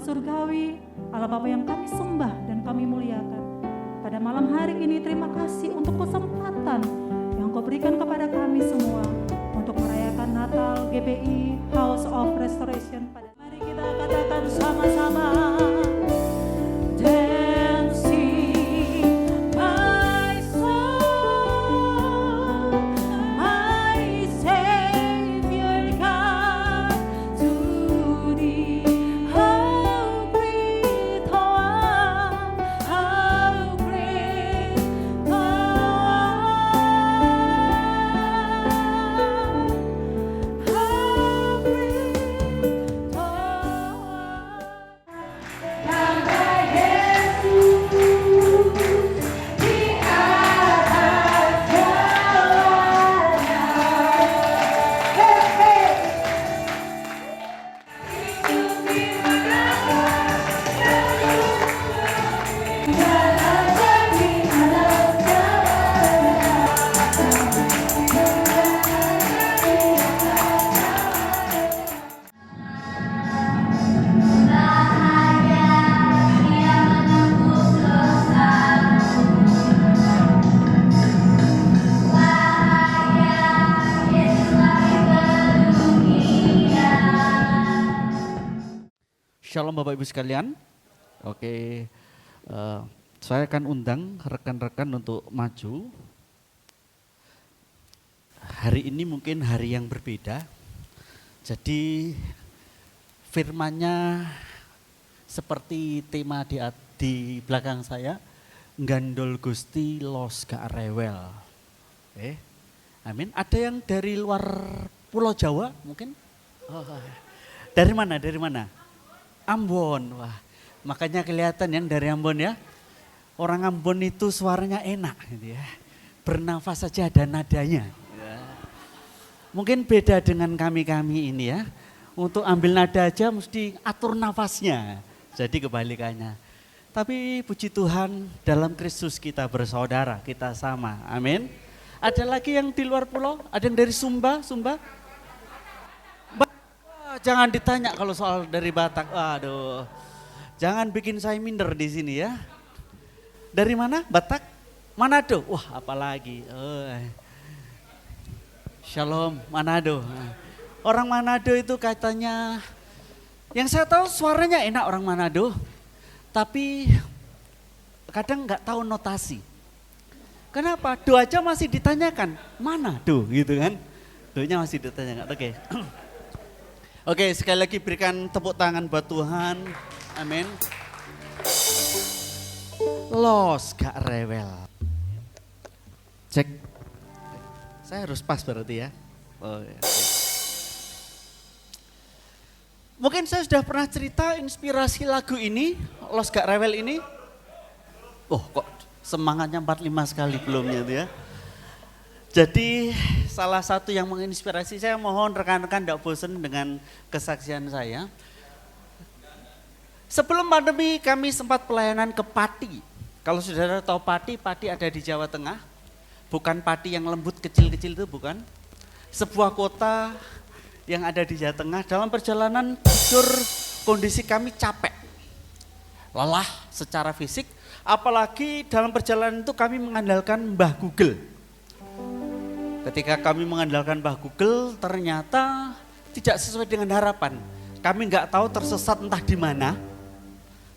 surgawi, Allah Bapa yang kami sembah dan kami muliakan. Pada malam hari ini terima kasih untuk kesempatan yang Kau berikan kepada kami semua untuk merayakan Natal GBI House of Restoration. Mari kita katakan sama-sama. Shalom Bapak Ibu sekalian. Oke, saya akan undang rekan-rekan untuk maju. Hari ini mungkin hari yang berbeda. Jadi firman-Nya seperti tema di belakang saya, Gandol Gusti los gak rewel. Amin. Ada yang dari luar Pulau Jawa mungkin? Dari mana? Dari mana? Ambon, wah makanya kelihatan yang dari Ambon ya. Orang Ambon itu suaranya enak gitu ya. Bernafas saja ada nadanya. Ya. Mungkin beda dengan kami-kami ini ya. Untuk ambil nada aja mesti atur nafasnya. Jadi kebalikannya. Tapi puji Tuhan dalam Kristus kita bersaudara, kita sama. Amin. Ada lagi yang di luar pulau? Ada yang dari Sumba? Jangan ditanya kalau soal dari Batak. Aduh, jangan bikin saya minder di sini ya. Dari mana? Batak? Manado? Wah, apalagi. Shalom, Manado. Orang Manado itu katanya, yang saya tahu suaranya enak orang Manado, tapi kadang nggak tahu notasi. Kenapa? Do aja masih ditanyakan, mana do gitu kan? Do-nya masih ditanyakan. Oke. Oke, sekali lagi berikan tepuk tangan buat Tuhan. Amin. Los gak rewel. Cek. Saya harus pas berarti ya. Mungkin saya sudah pernah cerita inspirasi lagu ini, Los gak rewel ini. Oh kok semangatnya 45 sekali belumnya itu ya. Jadi salah satu yang menginspirasi, saya mohon rekan-rekan tidak bosan dengan kesaksian saya. Sebelum pandemi kami sempat pelayanan ke Pati. Kalau saudara tahu Pati, Pati ada di Jawa Tengah. Bukan Pati yang lembut kecil-kecil itu bukan. Sebuah kota yang ada di Jawa Tengah. Dalam perjalanan jujur kondisi kami capek. Lelah secara fisik. Apalagi dalam perjalanan itu kami mengandalkan Mbah Google. Ketika kami mengandalkan Mbah Google, ternyata tidak sesuai dengan harapan. Kami nggak tahu tersesat entah di mana.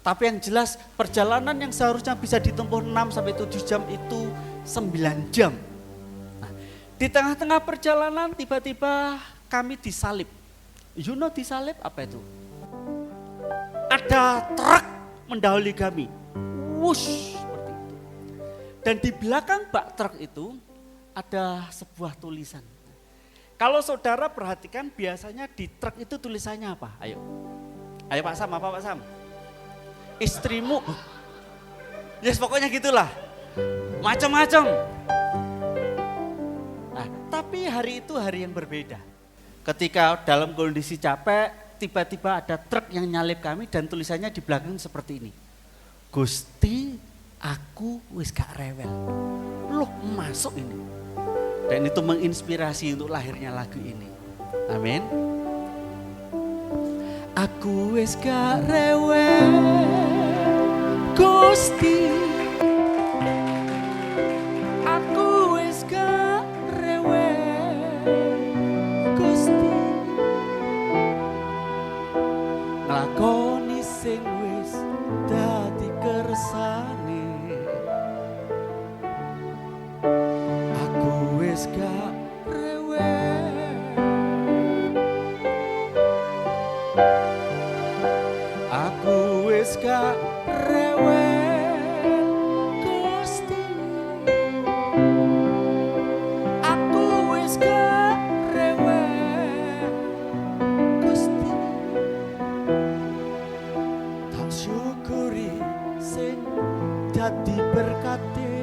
Tapi yang jelas perjalanan yang seharusnya bisa ditempuh 6 sampai 7 jam itu 9 jam. Nah, di tengah-tengah perjalanan tiba-tiba kami disalib. You know disalib apa itu? Ada truk mendahului kami. Wush, seperti itu. Dan di belakang bak truk itu ada sebuah tulisan. Kalau saudara perhatikan biasanya di truk itu tulisannya apa? Ayo Pak Sam, apa Pak Sam? Istrimu. Yes, pokoknya gitulah. Macam-macam. Nah, tapi hari itu hari yang berbeda. Ketika dalam kondisi capek, tiba-tiba ada truk yang nyalip kami dan tulisannya di belakang seperti ini. Gusti, aku wis gak rewel. Loh, masuk ini. Dan itu menginspirasi untuk lahirnya lagu ini. Amin. Aku wis gak rewel Gusti, aku wis gak rewel Gusti, nglakoni sing wis dadi kersane. Aku wis gak rewel, aku wis gak rewel Gusti, aku wis gak rewel Gusti. Tak syukuri sing dadi berkate,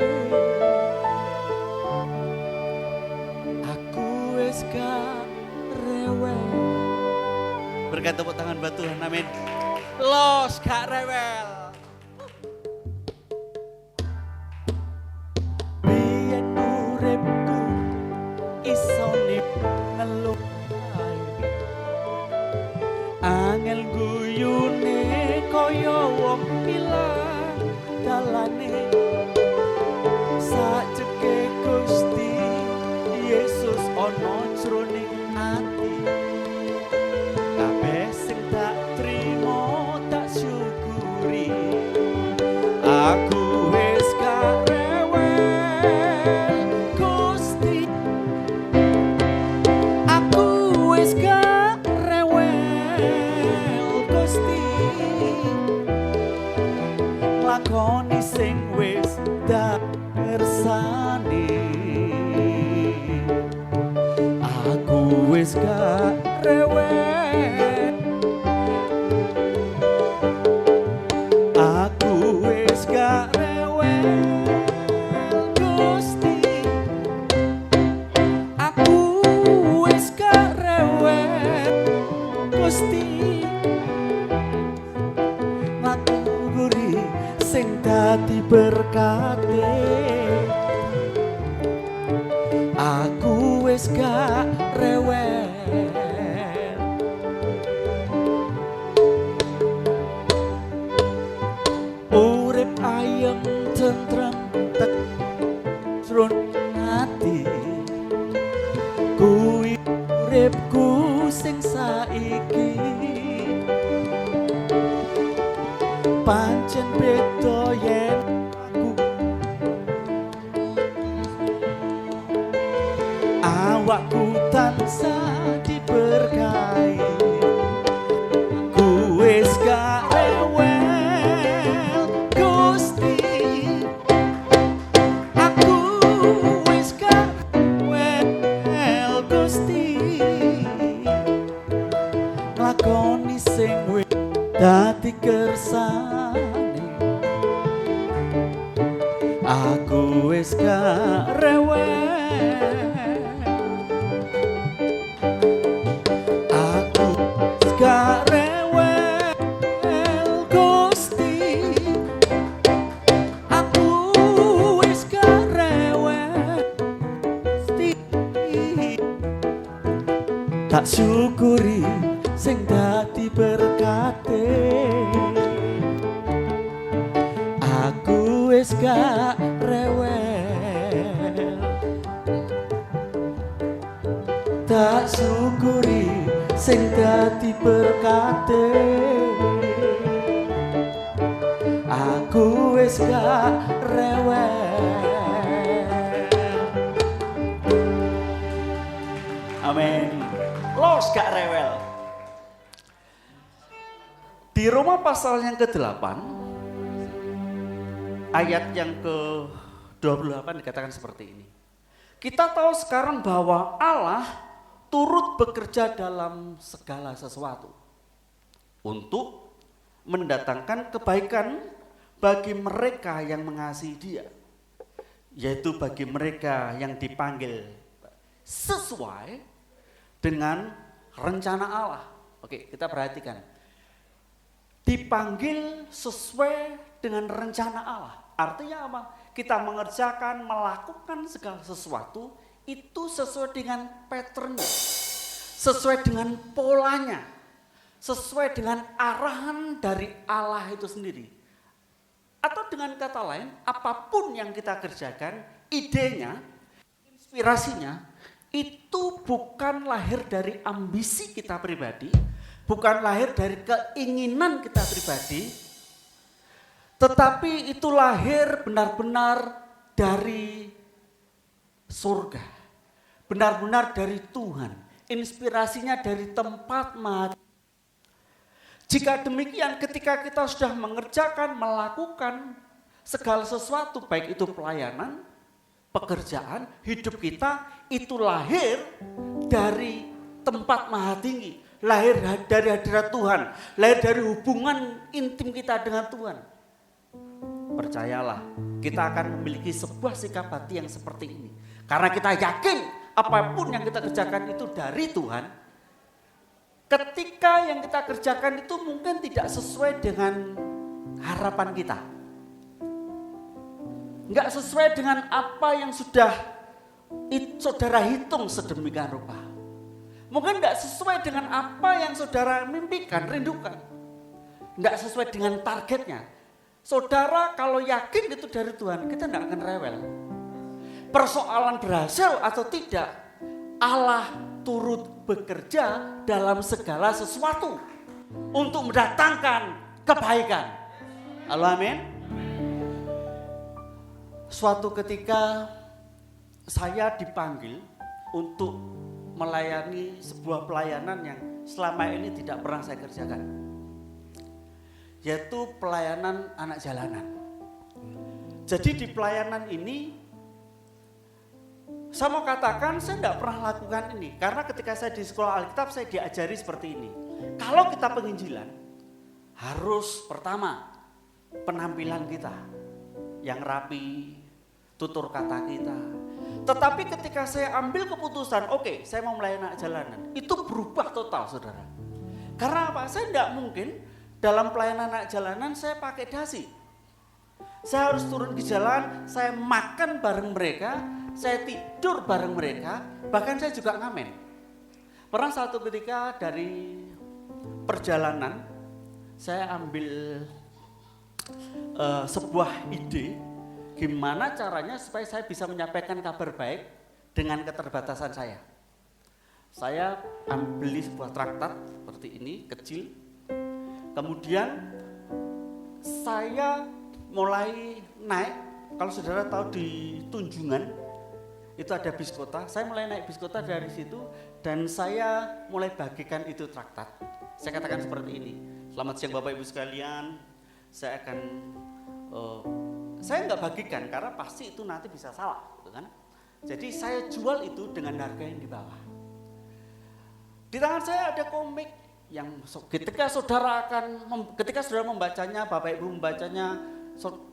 aku wis gak rewel. Berkat tepuk tangan buat Tuhan, amin. Los gak rewel. Biyen uripku iso ngeluh ae, angel guyune kaya wong ilang dalane. Sajeke Gusti Yesus ana jroning ati, kabeh sing tak trimo tak syukuri. Aku wis gak rewel Gusti, aku wis gak rewel Gusti, lakoni sing wis dak kersane. Aku wis gak rewel, aku wis gak rewel Gusti, aku wis gak rewel Gusti, nglakoni sing dadi berkate. Aku wis gak rewel, urip ayem tentrem tak jroning ati, kuwi uripku sing saiki. Pancen beda yen aku awakku tansah diberkahi. Ku wis gak rewel Gusti, aku wis gak rewel Gusti, nglakoni sing wis dadi kersane. Aku wis gak rewel, aku wis gak rewel Gusti, aku wis gak rewel Gusti, tak syukuri sing dadi berkate. Aku wis gak rewel, tak syukuri sing dadi berkate. Aku wis gak rewel. Amin. Los gak rewel. Di Roma pasal yang ke-8 ayat yang ke-28 dikatakan seperti ini. Kita tahu sekarang bahwa Allah turut bekerja dalam segala sesuatu untuk mendatangkan kebaikan bagi mereka yang mengasihi Dia, yaitu bagi mereka yang dipanggil sesuai dengan rencana Allah. Oke, kita perhatikan. Dipanggil sesuai dengan rencana Allah. Artinya apa? Kita mengerjakan, melakukan segala sesuatu itu sesuai dengan patternnya, sesuai dengan polanya, sesuai dengan arahan dari Allah itu sendiri. Atau dengan kata lain, apapun yang kita kerjakan, idenya, inspirasinya, itu bukan lahir dari ambisi kita pribadi, bukan lahir dari keinginan kita pribadi, tetapi itu lahir benar-benar dari surga, benar-benar dari Tuhan, inspirasinya dari tempat maha. Jika demikian, ketika kita sudah mengerjakan, melakukan segala sesuatu, baik itu pelayanan, pekerjaan, hidup kita, itu lahir dari tempat maha tinggi, lahir dari hadirat Tuhan, lahir dari hubungan intim kita dengan Tuhan. Percayalah, kita akan memiliki sebuah sikap hati yang seperti ini. Karena kita yakin apapun yang kita kerjakan itu dari Tuhan. Ketika yang kita kerjakan itu mungkin tidak sesuai dengan harapan kita. Enggak sesuai dengan apa yang sudah saudara hitung sedemikian rupa. Mungkin enggak sesuai dengan apa yang saudara mimpikan, rindukan. Enggak sesuai dengan targetnya. Saudara kalau yakin itu dari Tuhan, kita tidak akan rewel. Persoalan berhasil atau tidak, Allah turut bekerja dalam segala sesuatu untuk mendatangkan kebaikan. Halo, amin. Suatu ketika saya dipanggil untuk melayani sebuah pelayanan yang selama ini tidak pernah saya kerjakan, yaitu pelayanan anak jalanan. Jadi di pelayanan ini, saya mau katakan saya tidak pernah lakukan ini. Karena ketika saya di sekolah Alkitab saya diajari seperti ini. Kalau kita penginjilan, harus pertama penampilan kita yang rapi, tutur kata kita. Tetapi ketika saya ambil keputusan, oke, saya mau melayani anak jalanan, itu berubah total, saudara. Karena apa? Saya tidak mungkin dalam pelayanan anak jalanan saya pakai dasi. Saya harus turun ke jalan, saya makan bareng mereka, saya tidur bareng mereka, bahkan saya juga ngamen. Pernah satu ketika dari perjalanan, saya ambil sebuah ide, gimana caranya supaya saya bisa menyampaikan kabar baik dengan keterbatasan saya. Saya beli sebuah traktat seperti ini, kecil. Kemudian saya mulai naik, kalau saudara tahu di Tunjungan itu ada bis kota, saya mulai naik bis kota dari situ dan saya mulai bagikan itu traktat. Saya katakan seperti ini, selamat siang Bapak Ibu sekalian, saya akan, saya nggak bagikan karena pasti itu nanti bisa salah, gitu kan? Jadi saya jual itu dengan harga yang di bawah. Di tangan saya ada komik yang ketika saudara membacanya, Bapak Ibu membacanya,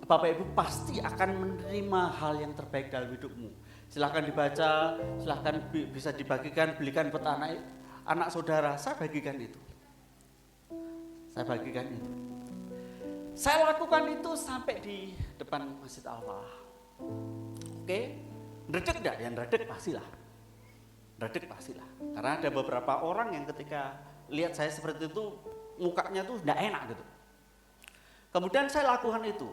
Bapak Ibu pasti akan menerima hal yang terbaik dalam hidupmu. Silahkan dibaca, silahkan bisa dibagikan, belikan buat anak saudara. Saya bagikan itu. Saya lakukan itu sampai di depan Masjid Al-Falah. Oke, redek enggak? Yang redek pastilah. Karena ada beberapa orang yang ketika lihat saya seperti itu, mukanya tuh enggak enak gitu. Kemudian saya lakukan itu.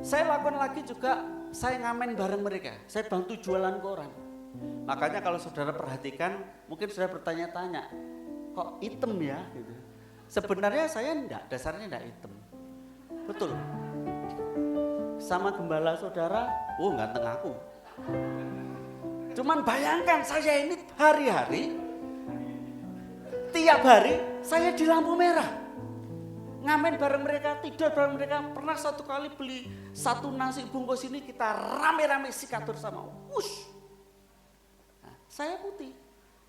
Saya lakukan lagi juga, saya ngamen bareng mereka. Saya bantu jualan koran. Makanya kalau saudara perhatikan, mungkin saudara bertanya-tanya, kok hitam ya? Gitu. Sebenarnya saya dasarnya enggak hitam. Betul. Sama gembala saudara, ganteng aku. Cuman bayangkan saya ini hari-hari, tiap hari saya di lampu merah. Ngamen bareng mereka, tidur bareng mereka. Pernah satu kali beli satu nasi bungkus ini, kita rame-rame sikat bersama. Wush. Nah, saya putih,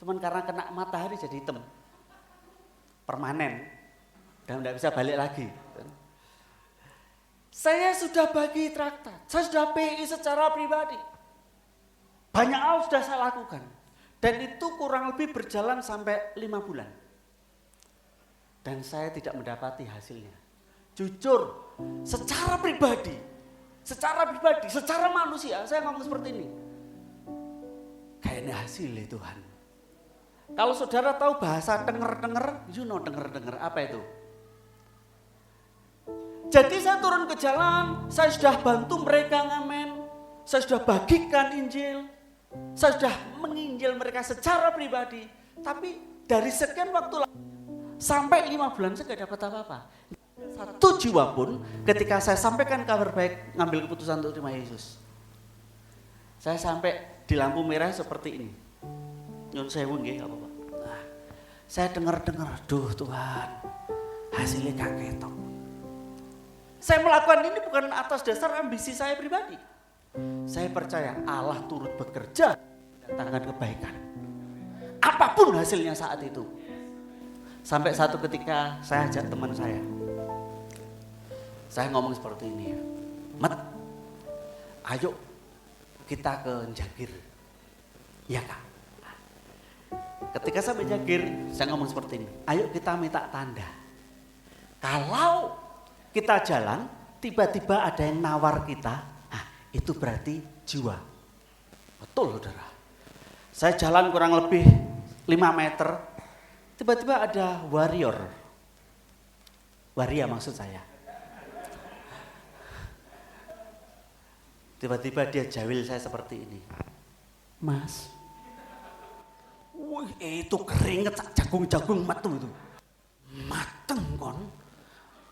cuman karena kena matahari jadi hitam. Permanen, dan tidak bisa balik lagi. Saya sudah bagi traktat, saya sudah PI secara pribadi. Banyak hal sudah saya lakukan. Dan itu kurang lebih berjalan sampai 5 bulan. Dan saya tidak mendapati hasilnya. Jujur, secara pribadi, secara manusia, saya ngomong seperti ini. Kayaknya hasil ya Tuhan. Kalau saudara tahu bahasa denger-denger, you know denger-denger apa itu? Jadi saya turun ke jalan, saya sudah bantu mereka ngamen, saya sudah bagikan Injil, saya sudah menginjil mereka secara pribadi. Tapi dari sekian waktu sampai 5 bulan saya gak dapat apa-apa. Satu jiwa pun ketika saya sampaikan kabar baik, ngambil keputusan untuk terima Yesus. Saya sampai di lampu merah seperti ini. Nyun sewu nggih apa-apa. Nah, saya dengar-dengar, duh Tuhan, hasilnya gak ketok. Saya melakukan ini bukan atas dasar ambisi saya pribadi. Saya percaya Allah turut bekerja mendatangkan kebaikan. Apapun hasilnya saat itu. Sampai satu ketika saya ajak teman saya ngomong seperti ini, Mat, ayo kita ke Jagir. Ya Kak. Ketika sampai Jagir, saya ngomong seperti ini, ayo kita minta tanda. Kalau kita jalan, tiba-tiba ada yang nawar kita, itu berarti jiwa. Betul saudara. Saya jalan kurang lebih 5 meter, tiba-tiba ada waria maksud saya. Tiba-tiba dia jawil saya seperti ini, Mas, wih itu keringet jagung-jagung matu itu, mateng kon.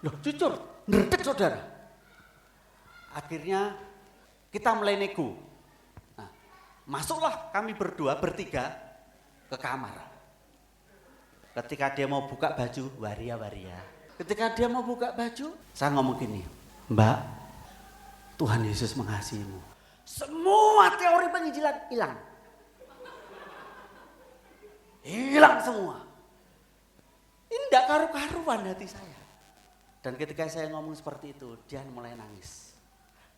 Loh jujur, nerdek saudara. Akhirnya kita mulai nego. Nah, masuklah kami berdua bertiga ke kamar. Ketika dia mau buka baju, waria. Ketika dia mau buka baju, saya ngomong gini, Mbak, Tuhan Yesus mengasihimu. Semua teori penginjilan hilang. Hilang semua. Ini tidak karu-karuan hati saya. Dan ketika saya ngomong seperti itu, dia mulai nangis.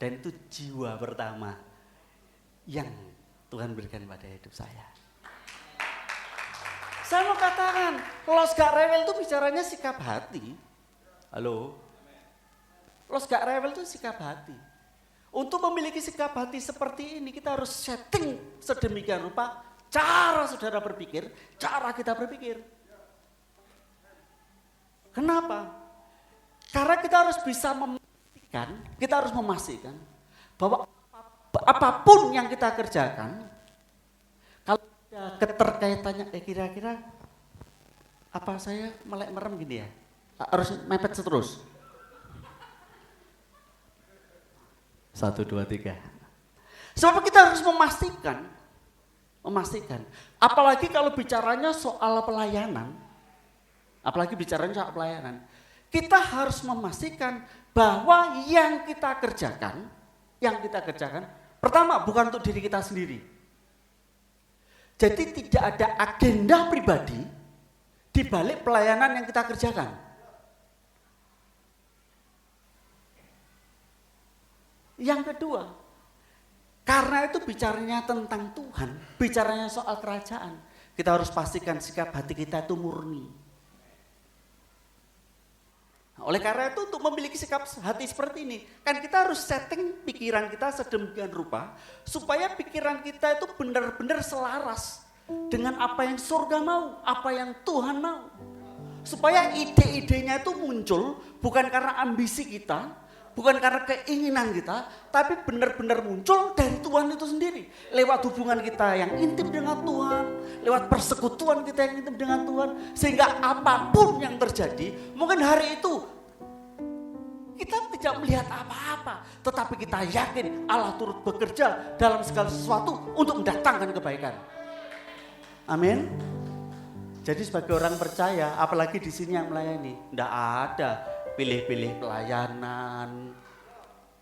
Dan itu jiwa pertama yang Tuhan berikan pada hidup saya. Saya mau katakan, los gak rewel itu bicaranya sikap hati. Halo? Los gak rewel itu sikap hati. Untuk memiliki sikap hati seperti ini, kita harus setting sedemikian rupa cara saudara berpikir, cara kita berpikir. Kenapa? Karena kita harus bisa memastikan bahwa apapun yang kita kerjakan, kalau ada keterkaitannya, kira-kira apa saya melek merem gini ya, harus mepet terus. 1, 2, 3. Sebab kita harus memastikan. Apalagi kalau bicaranya soal pelayanan. Kita harus memastikan bahwa yang kita kerjakan, pertama bukan untuk diri kita sendiri. Jadi tidak ada agenda pribadi di balik pelayanan yang kita kerjakan. Yang kedua, karena itu bicaranya tentang Tuhan, bicaranya soal kerajaan, kita harus pastikan sikap hati kita itu murni. Oleh karena itu untuk memiliki sikap hati seperti ini, kan kita harus setting pikiran kita sedemikian rupa, supaya pikiran kita itu benar-benar selaras dengan apa yang surga mau, apa yang Tuhan mau. Supaya ide-idenya itu muncul bukan karena ambisi kita, bukan karena keinginan kita, tapi benar-benar muncul dari Tuhan itu sendiri. Lewat hubungan kita yang intim dengan Tuhan, lewat persekutuan kita yang intim dengan Tuhan. Sehingga apapun yang terjadi, mungkin hari itu kita tidak melihat apa-apa, tetapi kita yakin Allah turut bekerja dalam segala sesuatu untuk mendatangkan kebaikan. Amin. Jadi sebagai orang percaya, apalagi di sini yang melayani, tidak ada pilih-pilih pelayanan.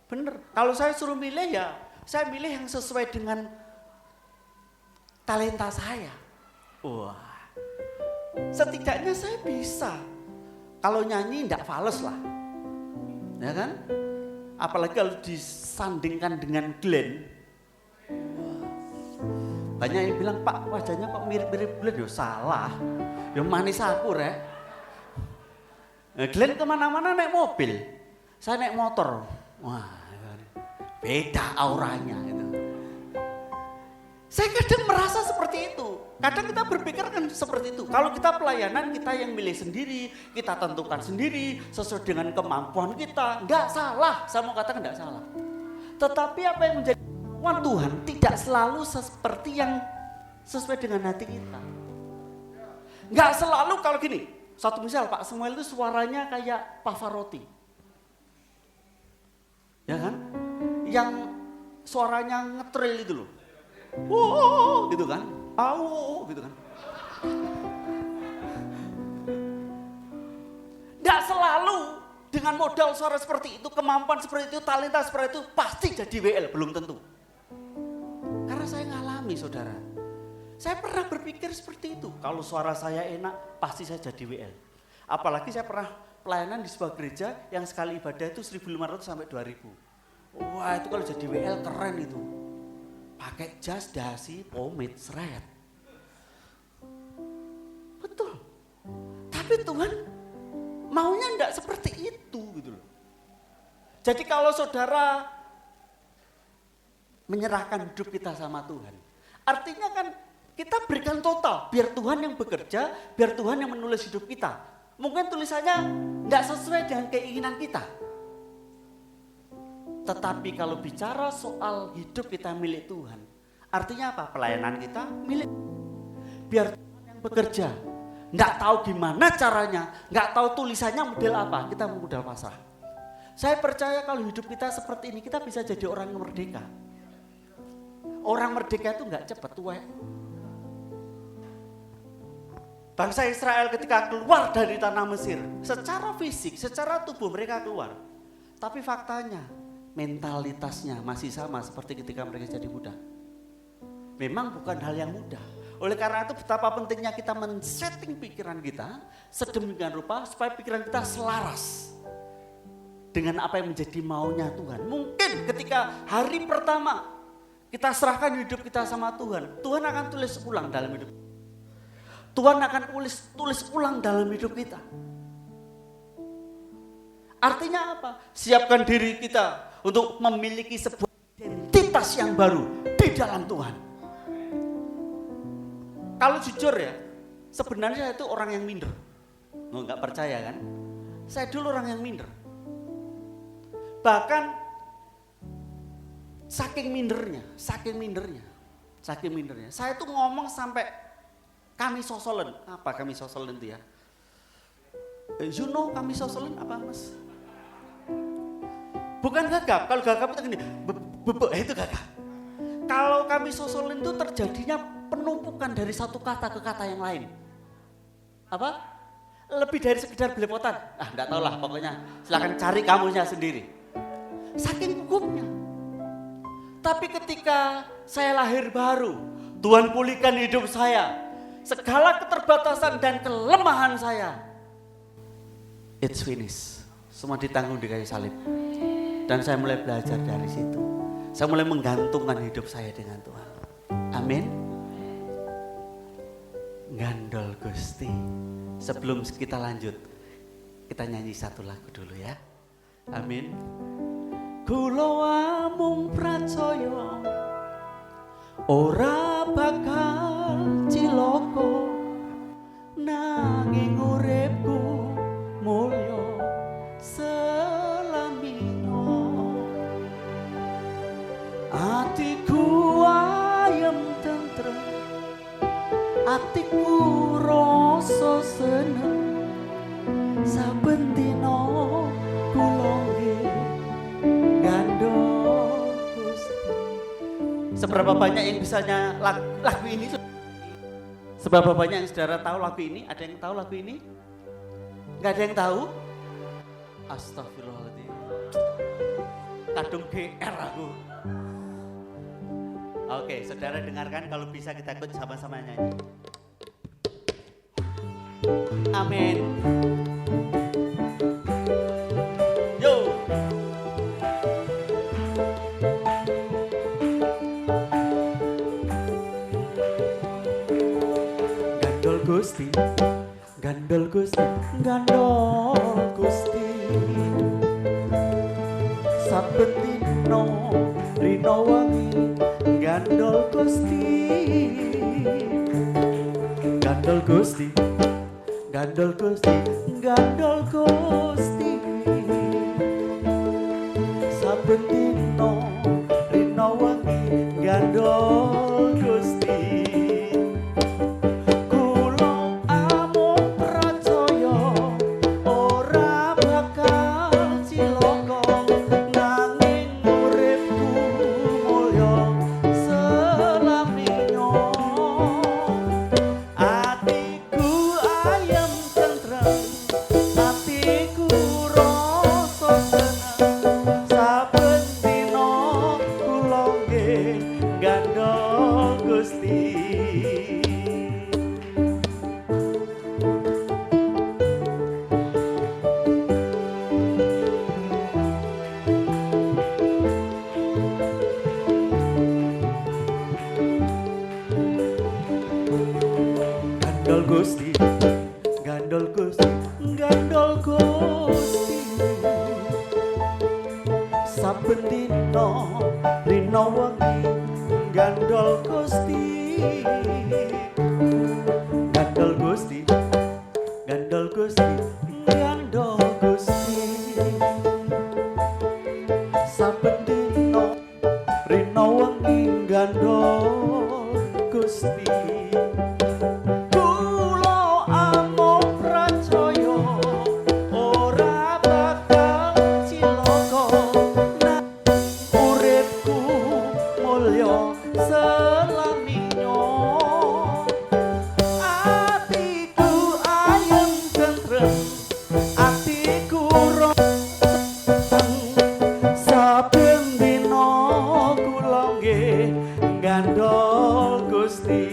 Bener, kalau saya suruh milih ya, saya milih yang sesuai dengan talenta saya. Wah, setidaknya saya bisa. Kalau nyanyi enggak fales lah, ya kan? Apalagi kalau disandingkan dengan Glenn. Banyak yang bilang, Pak wajahnya kok mirip-mirip Glenn. Ya salah, ya manis aku rek. Glenn kemana-mana naik mobil, saya naik motor. Wah, beda auranya gitu. Saya kadang merasa seperti itu. Kadang kita berpikir kan seperti itu. Kalau kita pelayanan, kita yang milih sendiri, kita tentukan sendiri sesuai dengan kemampuan kita. Enggak salah, saya mau katakan enggak salah. Tetapi apa yang menjadi kemauan Tuhan tidak selalu seperti yang sesuai dengan hati kita. Enggak selalu kalau gini, satu misal Pak Samuel itu suaranya kayak Pavarotti. Ya kan? Yang suaranya ngetril itu loh. Wow, gitu kan? Au, gitu kan? Nggak selalu dengan modal suara seperti itu, kemampuan seperti itu, talenta seperti itu pasti jadi WL, belum tentu. Karena saya ngalami, saudara. Saya pernah berpikir seperti itu. Kalau suara saya enak, pasti saya jadi WL. Apalagi saya pernah pelayanan di sebuah gereja yang sekali ibadah itu 1.500 sampai 2.000. Wah, itu kalau jadi WL keren itu. Pakai jas, dasi, pomade, seret. Betul. Tapi Tuhan maunya enggak seperti itu gitu loh. Jadi kalau saudara menyerahkan hidup kita sama Tuhan, artinya kan kita berikan total, biar Tuhan yang bekerja, biar Tuhan yang menulis hidup kita. Mungkin tulisannya enggak sesuai dengan keinginan kita. Tetapi kalau bicara soal hidup kita milik Tuhan, artinya apa? Pelayanan kita milik. Biar Tuhan yang bekerja. Nggak tahu gimana caranya, nggak tahu tulisannya model apa, kita modal pasrah. Saya percaya kalau hidup kita seperti ini, kita bisa jadi orang yang merdeka. Orang merdeka itu nggak cepat tua. Bangsa Israel ketika keluar dari tanah Mesir, secara fisik, secara tubuh mereka keluar. Tapi faktanya, mentalitasnya masih sama seperti ketika mereka jadi muda. Memang bukan hal yang mudah. Oleh karena itu betapa pentingnya kita men-setting pikiran kita sedemikian rupa supaya pikiran kita selaras dengan apa yang menjadi maunya Tuhan. Mungkin ketika hari pertama kita serahkan hidup kita sama Tuhan, Tuhan akan tulis ulang dalam hidup. Tuhan akan tulis ulang dalam hidup kita. Artinya apa? Siapkan diri kita untuk memiliki sebuah identitas yang baru di dalam Tuhan. Kalau jujur ya, sebenarnya saya itu orang yang minder. Nggak percaya kan? Saya dulu orang yang minder. Bahkan saking mindernya. Saya tuh ngomong sampai kami sosolen. Apa kami sosolen itu ya? You know kami sosolen apa mas? Bukan gagap, kalau gagap itu gini, itu gagap. Kalau kami sosolen itu terjadinya penumpukan dari satu kata ke kata yang lain. Apa? Lebih dari sekedar belepotan. Enggak tahu lah pokoknya. Silakan cari kamusnya sendiri. Saking gugupnya. Tapi ketika saya lahir baru, Tuhan pulihkan hidup saya. Segala keterbatasan dan kelemahan saya. It's finished. Semua ditanggung di kayu salib. Dan saya mulai belajar dari situ. Saya mulai menggantungkan hidup saya dengan Tuhan. Amin. Gandol Gusti. Sebelum kita lanjut, kita nyanyi satu lagu dulu ya. Amin. Kula amung pracaya ora bakal cilaka nanging uripku mulya selamina. Atiku ayem tentrem, atiku rasa seneng, saben dina kula gandol Gusti. Seberapa banyak yang bisanya lagu ini? Seberapa banyak yang saudara tahu lagu ini? Ada yang tahu lagu ini? Gak ada yang tahu? Astagfirullahaladzim. Kadung GR aku. Oke, saudara dengarkan, kalau bisa kita ikut sama-sama nyanyi. Amin. Yo. Gandol Gusti, gandol Gusti, gandol Gusti. Saben dina rina wengi gandol Gusti. Gandol Gusti, gandol Gusti, gandol Gusti. Saben dino rino wengi gandol Gusti. Kula amung pracaya ora bakal cilaka, nanging uripku mulya selaminya. Atiku ayem tentrem, atiku rasa seneng. Saben dina kula nggih gandol Gusti. Gandol Gusti, gandol Gusti, gandol Gusti. Saben dina rina wengi gandol Gusti. Gandol Gusti, gandol Gusti, gandol Gusti. Saben dina rina wengi gandol Gusti. Kula amung pracaya ora bakal cilaka, nang uripku mulya selaminya. Atiku ayem tentrem, atiku seneng. Saben dina kula nggih gandol Gusti.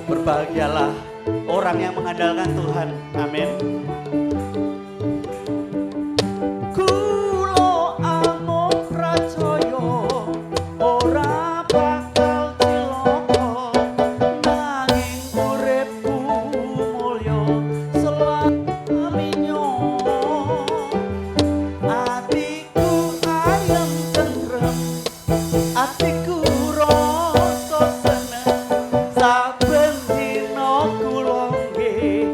Berbahagialah orang yang mengandalkan Tuhan. Amin. Kula amung pracaya ora bakal cilaka, nanging uripku mulya selaminya. Atiku ayem tentrem, atiku rasa seneng. Saben dina kula nggih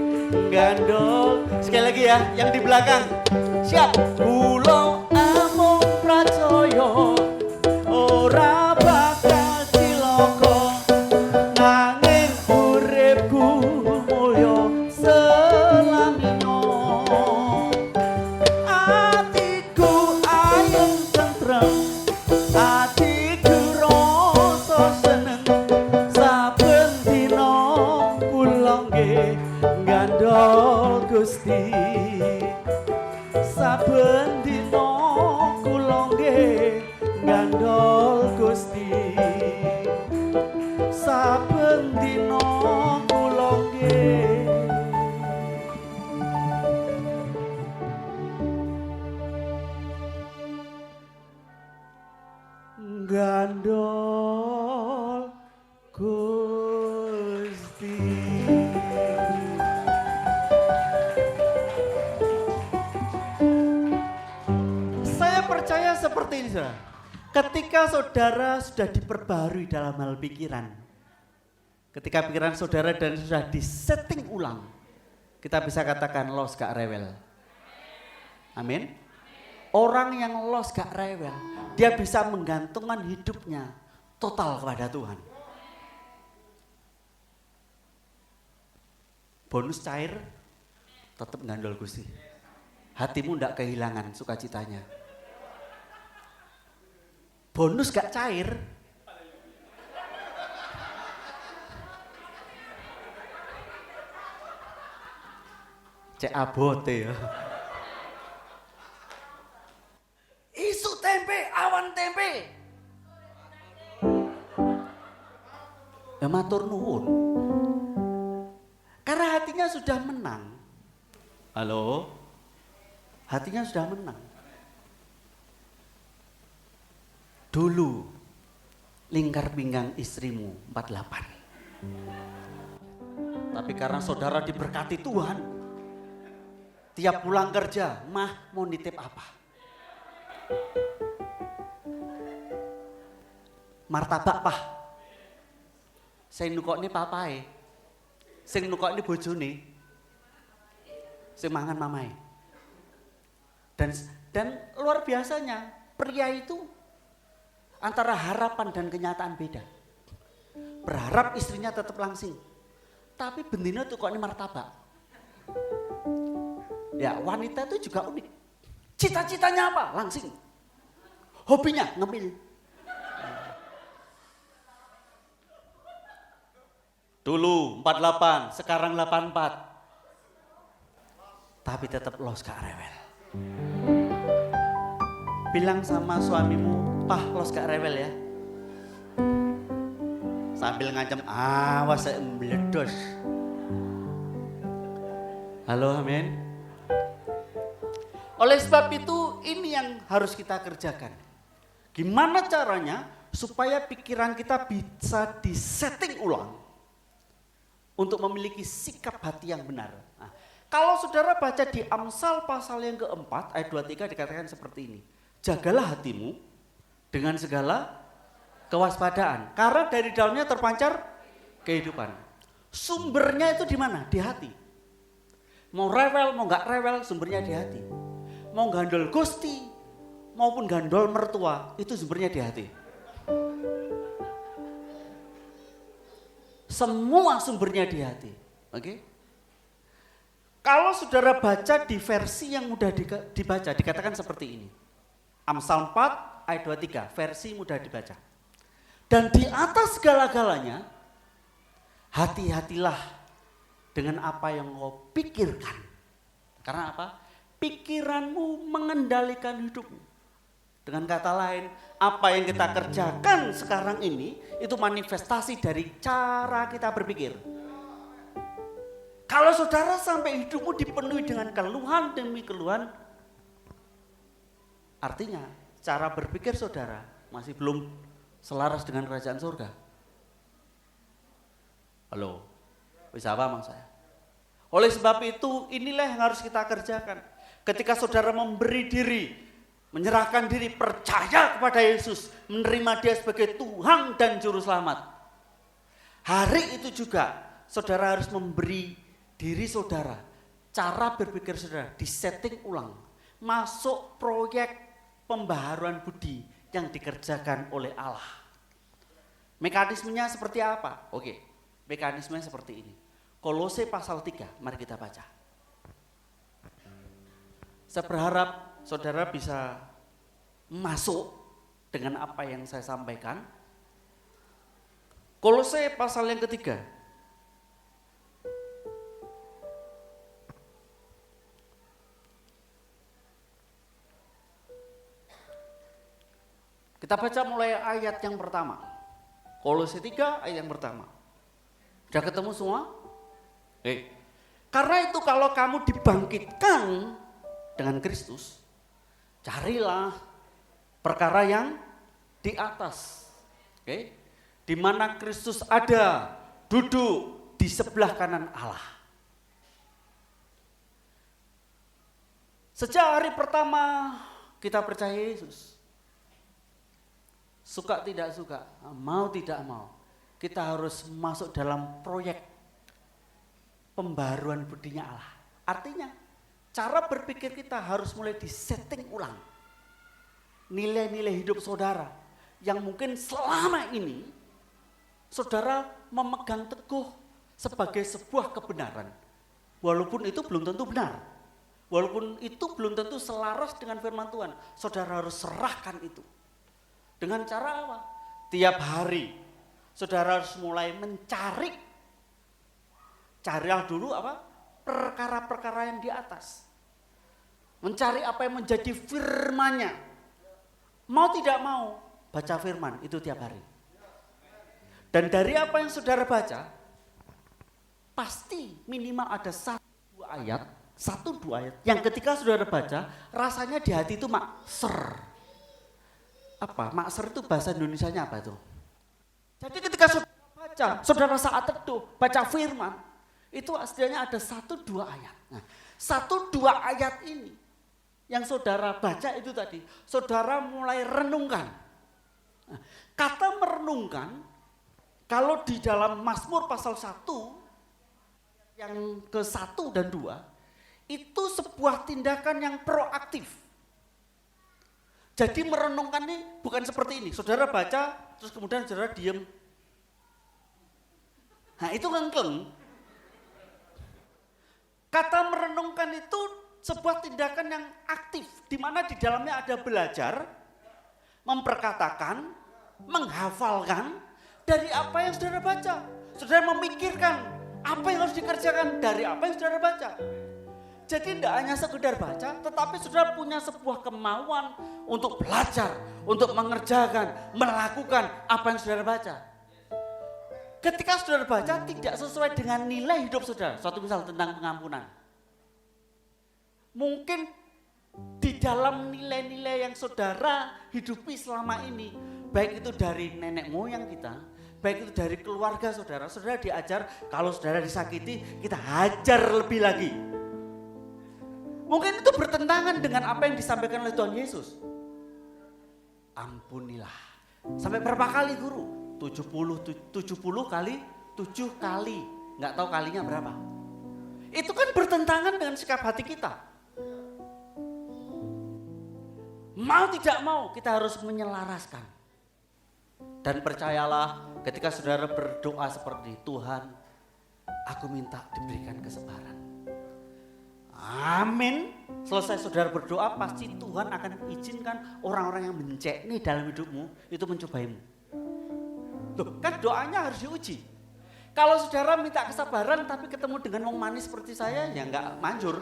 gandol. Sekali lagi ya, yang di belakang. Siap. Kula amung pracaya ora bakal cilaka, nanging uripku mulya selaminya. Atiku ayem tentrem, atiku rasa seneng. Saben dina kula nggih gandol Gusti. Saben dina kula nggih gandol Gusti. Saben dina kula nggih gandol Gusti. Saya percaya seperti ini, saudara. Ketika saudara sudah diperbarui dalam hal pikiran, ketika pikiran saudara dan sudah disetting ulang, kita bisa katakan los gak rewel. Amin. Orang yang los gak rewel, dia bisa menggantungkan hidupnya total kepada Tuhan. Bonus cair, tetap gandol Gusti. Hatimu ndak kehilangan sukacitanya. Bonus gak cair, cek abote ya. Isu tempe, awan tempe. Ya matur nuwun. Karena hatinya sudah menang. Halo? Hatinya sudah menang. Dulu lingkar pinggang istrimu 48. Tapi karena saudara diberkati Tuhan, tiap pulang kerja, mah mau nitip apa? Martabak pah. Sing nukokne papae. Sing nukokne bojone. Sing mangan mamae. Dan luar biasanya pria itu antara harapan dan kenyataan beda. Berharap istrinya tetap langsing. Tapi bendina tuh kok ini martabak. Ya wanita itu juga unik. Cita-citanya apa? Langsing. Hobinya ngemil. Dulu 48, sekarang 84. Tapi tetap los gak rewel. Bilang sama suamimu, "Pah, los gak rewel ya." Sambil ngancam, "Awas saya meledos." Halo, amin. Oleh sebab itu ini yang harus kita kerjakan. Gimana caranya supaya pikiran kita bisa disetting ulang untuk memiliki sikap hati yang benar. Nah, kalau saudara baca di Amsal pasal yang keempat ayat 23 dikatakan seperti ini. Jagalah hatimu dengan segala kewaspadaan. Karena dari dalamnya terpancar kehidupan. Sumbernya itu di mana? Di hati. Mau rewel, mau gak rewel, sumbernya di hati. Mau gandol gusti, maupun gandol mertua, itu sumbernya di hati. Semua sumbernya di hati. Oke? Kalau saudara baca di versi yang mudah dibaca, dikatakan seperti ini. Amsal 4 ayat 23, versi mudah dibaca. Dan di atas segala-galanya, hati-hatilah dengan apa yang kau pikirkan. Karena apa? Pikiranmu mengendalikan hidupmu. Dengan kata lain, apa yang kita kerjakan sekarang ini, itu manifestasi dari cara kita berpikir. Kalau saudara sampai hidupmu dipenuhi dengan keluhan demi keluhan, artinya cara berpikir saudara masih belum selaras dengan kerajaan surga. Halo, bisa apa maksud saya? Oleh sebab itu inilah yang harus kita kerjakan. Ketika saudara memberi diri, menyerahkan diri, percaya kepada Yesus, menerima Dia sebagai Tuhan dan Juru Selamat. Hari itu juga saudara harus memberi diri saudara, cara berpikir saudara disetting ulang, masuk proyek pembaharuan budi yang dikerjakan oleh Allah. Mekanismenya seperti apa? Oke, mekanismenya seperti ini. Kolose pasal 3, mari kita baca. Saya berharap saudara bisa masuk dengan apa yang saya sampaikan. Kolose pasal yang ketiga. Kita baca mulai ayat yang pertama. Kolose 3 ayat yang pertama. Sudah ketemu semua? Karena itu kalau kamu dibangkitkan dengan Kristus, carilah perkara yang di atas. Di mana Kristus ada, duduk di sebelah kanan Allah. Sejak hari pertama kita percaya Yesus, suka tidak suka, mau tidak mau, kita harus masuk dalam proyek pembaruan budinya Allah. Artinya cara berpikir kita harus mulai disetting ulang. Nilai-nilai hidup saudara yang mungkin selama ini saudara memegang teguh sebagai sebuah kebenaran. Walaupun itu belum tentu benar. Walaupun itu belum tentu selaras dengan firman Tuhan. Saudara harus serahkan itu. Dengan cara apa? Tiap hari saudara harus mulai mencari. Carilah dulu apa? Perkara-perkara yang di atas. Mencari apa yang menjadi firman-Nya. Mau tidak mau baca firman itu tiap hari. Dan dari apa yang saudara baca, pasti minimal ada 1-2 ayat, 1-2 ayat yang ketika saudara baca rasanya di hati itu makser. Apa? Makser itu bahasa Indonesianya apa itu? Jadi ketika saudara baca, saudara saat teduh baca firman, itu aslinya ada 1-2 ayat. Nah, 1-2 ayat ini yang saudara baca itu tadi, saudara mulai renungkan. Nah, kata merenungkan, kalau di dalam Mazmur pasal 1, yang ke-1 dan 2, itu sebuah tindakan yang proaktif. Jadi merenungkan ini bukan seperti ini, saudara baca, terus kemudian saudara diem. Nah itu ngengkleng. Kata merenungkan itu sebuah tindakan yang aktif, di mana di dalamnya ada belajar, memperkatakan, menghafalkan dari apa yang saudara baca. Saudara memikirkan apa yang harus dikerjakan dari apa yang saudara baca. Jadi tidak hanya sekedar baca, tetapi saudara punya sebuah kemauan untuk belajar, untuk mengerjakan, melakukan apa yang saudara baca. Ketika saudara baca tidak sesuai dengan nilai hidup saudara, suatu misal tentang pengampunan. Mungkin di dalam nilai-nilai yang saudara hidupi selama ini, baik itu dari nenek moyang kita, baik itu dari keluarga saudara, saudara diajar kalau saudara disakiti kita hajar lebih lagi. Mungkin itu bertentangan dengan apa yang disampaikan oleh Tuhan Yesus. Ampunilah. Sampai berapa kali guru? 70 kali 7 kali. Nggak tahu kalinya berapa. Itu kan bertentangan dengan sikap hati kita. Mau tidak mau kita harus menyelaraskan. Dan percayalah ketika saudara berdoa seperti Tuhan, aku minta diberikan kesabaran. Amin. Selesai saudara berdoa, pasti Tuhan akan izinkan orang-orang yang mencekni dalam hidupmu itu mencobaimu. Loh, kan doanya harus diuji. Kalau saudara minta kesabaran tapi ketemu dengan orang manis seperti saya, ya enggak manjur.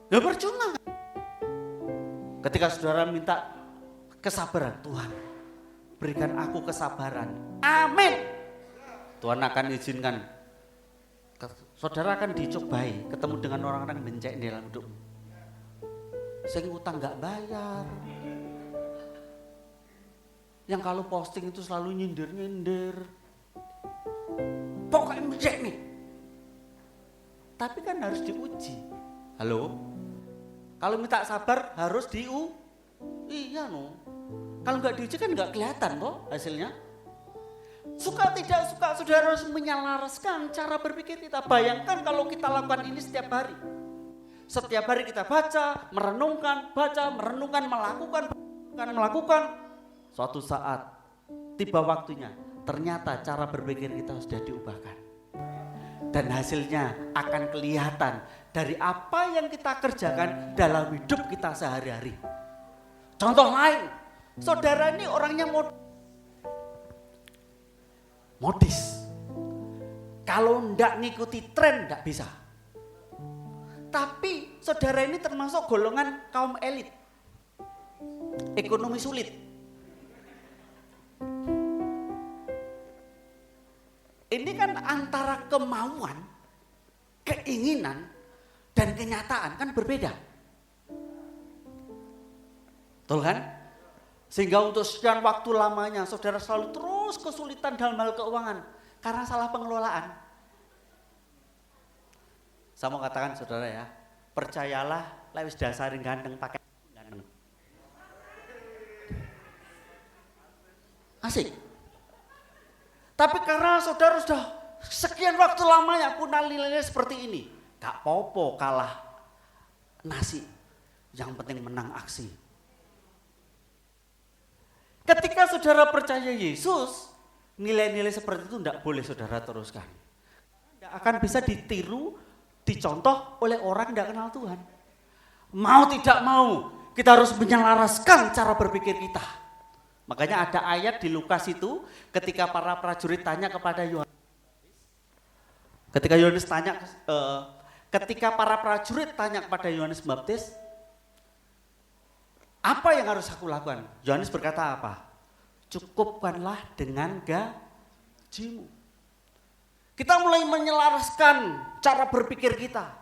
Ya percuma. Ketika saudara minta kesabaran, Tuhan berikan aku kesabaran. Amin. Tuhan akan izinkan. Saudara akan dicobai ketemu dengan orang-orang yang benceng dalam hidup. Sing utang gak bayar. Yang kalau posting itu selalu nyindir-nyindir. Pokoknya benceng nih. Tapi kan harus diuji. Halo? Kalau minta sabar harus iya no. Kalau gak diuji kan gak kelihatan toh hasilnya. Suka tidak suka saudara harus menyelaraskan cara berpikir kita. Bayangkan kalau kita lakukan ini setiap hari. Setiap hari kita baca, merenungkan, melakukan. Suatu saat tiba waktunya ternyata cara berpikir kita sudah diubahkan. Dan hasilnya akan kelihatan dari apa yang kita kerjakan dalam hidup kita sehari-hari. Contoh lain, saudara ini orangnya modis. Kalau ndak ngikuti tren ndak bisa. Tapi saudara ini termasuk golongan kaum elit. Ekonomi sulit. Ini kan antara kemauan, keinginan, dan kenyataan kan berbeda. Betul kan? Sehingga untuk sekian waktu lamanya saudara selalu terus kesulitan dalam hal keuangan karena salah pengelolaan. Saya mau katakan saudara ya, percayalah lewis dasarin ganteng pakai ganteng. Asik. Tapi karena saudara sudah sekian waktu lamanya pun nilainya seperti ini, gak popo kalah nasi, yang penting menang aksi. Ketika saudara percaya Yesus, nilai-nilai seperti itu tidak boleh saudara teruskan. Tidak akan bisa ditiru, dicontoh oleh orang yang tidak kenal Tuhan. Mau tidak mau, kita harus menyelaraskan cara berpikir kita. Makanya ada ayat di Lukas itu, ketika para prajurit tanya kepada Yohanes. Ketika para prajurit tanya kepada Yohanes Pembaptis, apa yang harus aku lakukan? Yohanes berkata apa? Cukupkanlah dengan gajimu. Kita mulai menyelaraskan cara berpikir kita.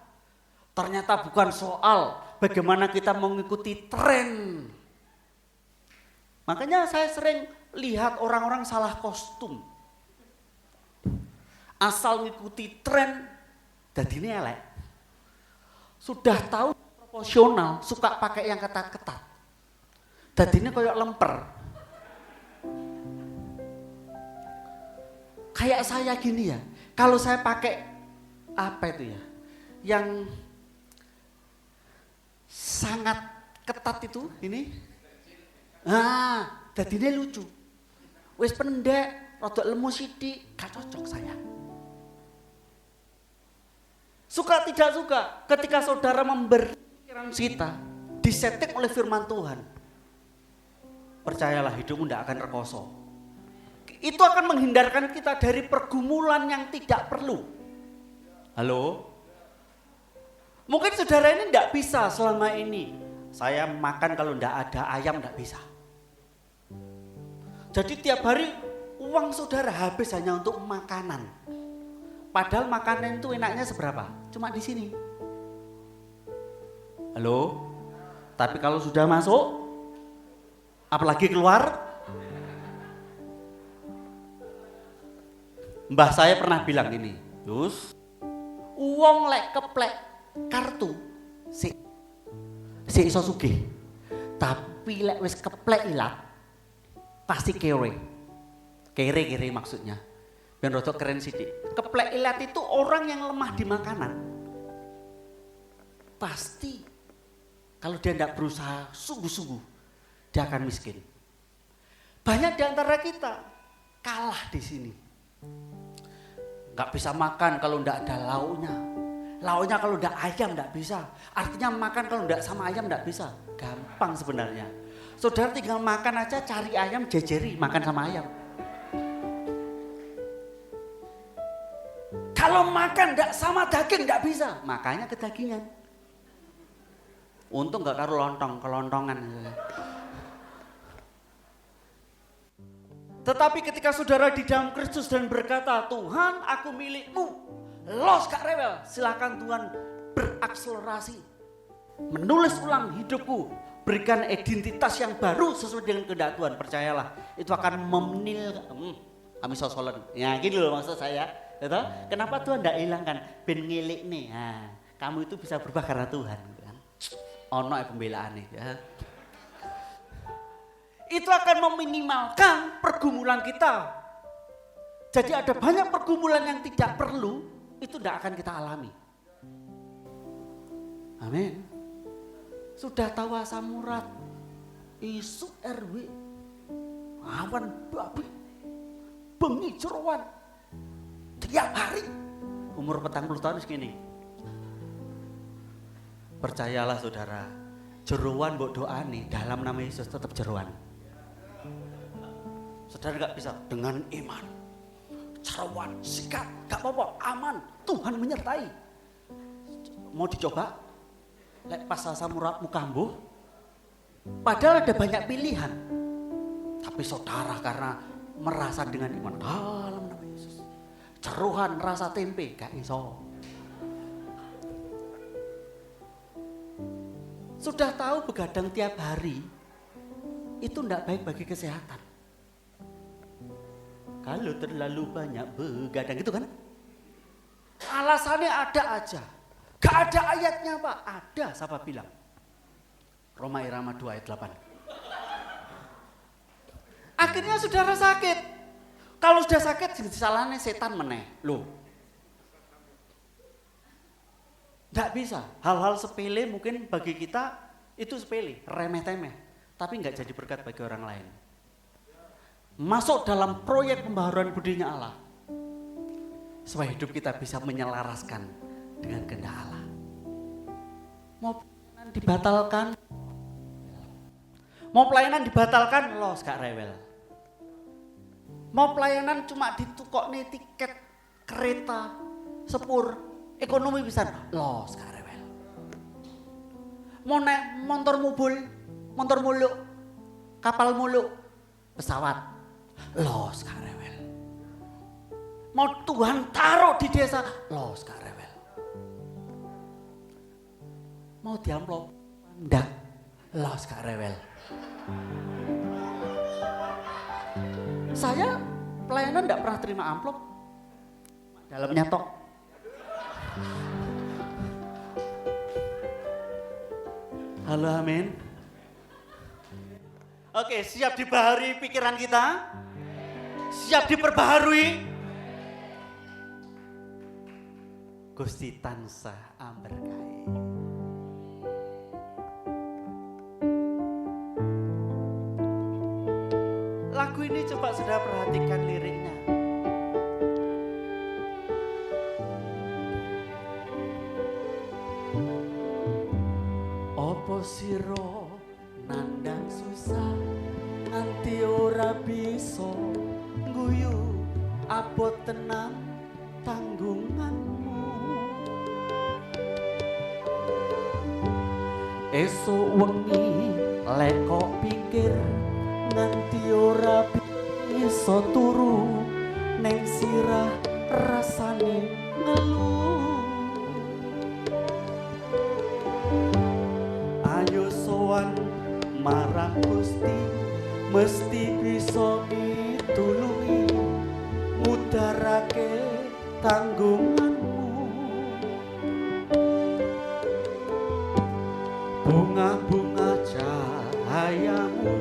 Ternyata bukan soal bagaimana kita mengikuti tren. Makanya saya sering lihat orang-orang salah kostum. Asal mengikuti tren, jadi ini elek. Sudah tahu emosional, suka pakai yang ketat-ketat. Dadinya kayak lemper. Kayak saya gini ya, kalau saya pakai apa itu ya, yang sangat ketat itu, ini, dadinya lucu. Wis pendek, rada lemu sithik, gak cocok saya. Suka tidak suka, ketika saudara memberi pikiran kita, disetting oleh firman Tuhan, percayalah hidupmu tidak akan rekoso. Itu akan menghindarkan kita dari pergumulan yang tidak perlu. Halo? Mungkin saudara ini tidak bisa selama ini. Saya makan kalau tidak ada ayam tidak bisa. Jadi tiap hari uang saudara habis hanya untuk makanan. Padahal makanan itu enaknya seberapa? Cuma di sini. Halo? Tapi kalau sudah masuk, apalagi keluar, mbah saya pernah bilang gini, Yus, uang lek keplek kartu, si iso sugih. Tapi lek wis keplek ilat, pasti kere maksudnya. Ben rodok keren sidik. Keplek ilat itu orang yang lemah di makanan. Pasti kalau dia tidak berusaha sungguh-sungguh, dia akan miskin. Banyak di antara kita kalah di sini. Gak bisa makan kalau tidak ada lauknya. Lauknya kalau tidak ayam tidak bisa. Artinya makan kalau tidak sama ayam tidak bisa. Gampang sebenarnya. Saudara tinggal makan aja, cari ayam, jejeri, makan sama ayam. Kalau makan tidak sama daging tidak bisa, makanya kedagingan. Untung gak karo lontong, kelontongan. Tetapi ketika saudara di dalam Kristus dan berkata, Tuhan aku milikmu, los gak rewel, silakan Tuhan berakselerasi. Menulis ulang hidupku, berikan identitas yang baru sesuai dengan kehendak Tuhan. Percayalah, itu akan kami sosolan. Ya gini loh maksud saya. Gitu? Kenapa Tuhan tidak hilangkan ben ngilik nih? Nah, kamu itu bisa berubah karena Tuhan. Kan? Ono pembelaan nih. Ya. Itu akan meminimalkan pergumulan kita. Jadi ada banyak pergumulan yang tidak perlu, itu tidak akan kita alami. Amin. Sudah tahu asam urat, isu RW, awan babi, bengi jeroan. Tiap hari umur 40 tahun segini. Percayalah saudara, jeroan mbok doani dalam nama Yesus tetap jeroan. Saudara gak bisa dengan iman, jeroan, sikat, gak apa-apa, aman, Tuhan menyertai. Mau dicoba? Lek pas asam uratmu kambuh, padahal ada banyak pilihan. Tapi saudara karena merasa dengan iman dalam nama Yesus, jeroan rasa tempe gak iso. Sudah tahu begadang tiap hari itu tidak baik bagi kesehatan. Kalau terlalu banyak begadang gitu kan? Alasannya ada aja. Gak ada ayatnya Pak. Ada, siapa bilang? Roma Irama 2 ayat 8. Akhirnya saudara sakit. Kalau sudah sakit, salahnya setan meneh. Loh. Gak bisa. Hal-hal sepele mungkin bagi kita itu sepele, remeh-temeh. Tapi gak jadi berkat bagi orang lain. Masuk dalam proyek pembaharuan budinya Allah. Supaya hidup kita bisa menyelaraskan dengan kehendak Allah. Mau pelayanan dibatalkan, los gak rewel. Mau pelayanan cuma ditukok nih tiket kereta, sepur, ekonomi bisa, los gak rewel. Mau naik motor muluk, kapal muluk, pesawat, los gak rewel. Mau Tuhan taruh di desa, los gak rewel. Mau diamplop, ndak, los gak rewel. Saya pelayanan ndak pernah terima amplop, dalamnya tok. Halo, amin. Oke, siap dibaharui pikiran kita? Siap diperbaharui? Gusti tansah amberkahi. Lagu ini coba sudah perhatikan liriknya. Opo siro nandang susah nganti ora bisa guyu abot tenang tanggunganmu. Esuk wengi lek kok pikir nganti ora bisa turu neng sirah rasane ngeluh. Ayo sowan marang Gusti mesti bisa mitulungi mudarake tanggunganmu. Bunga-bunga cahayamu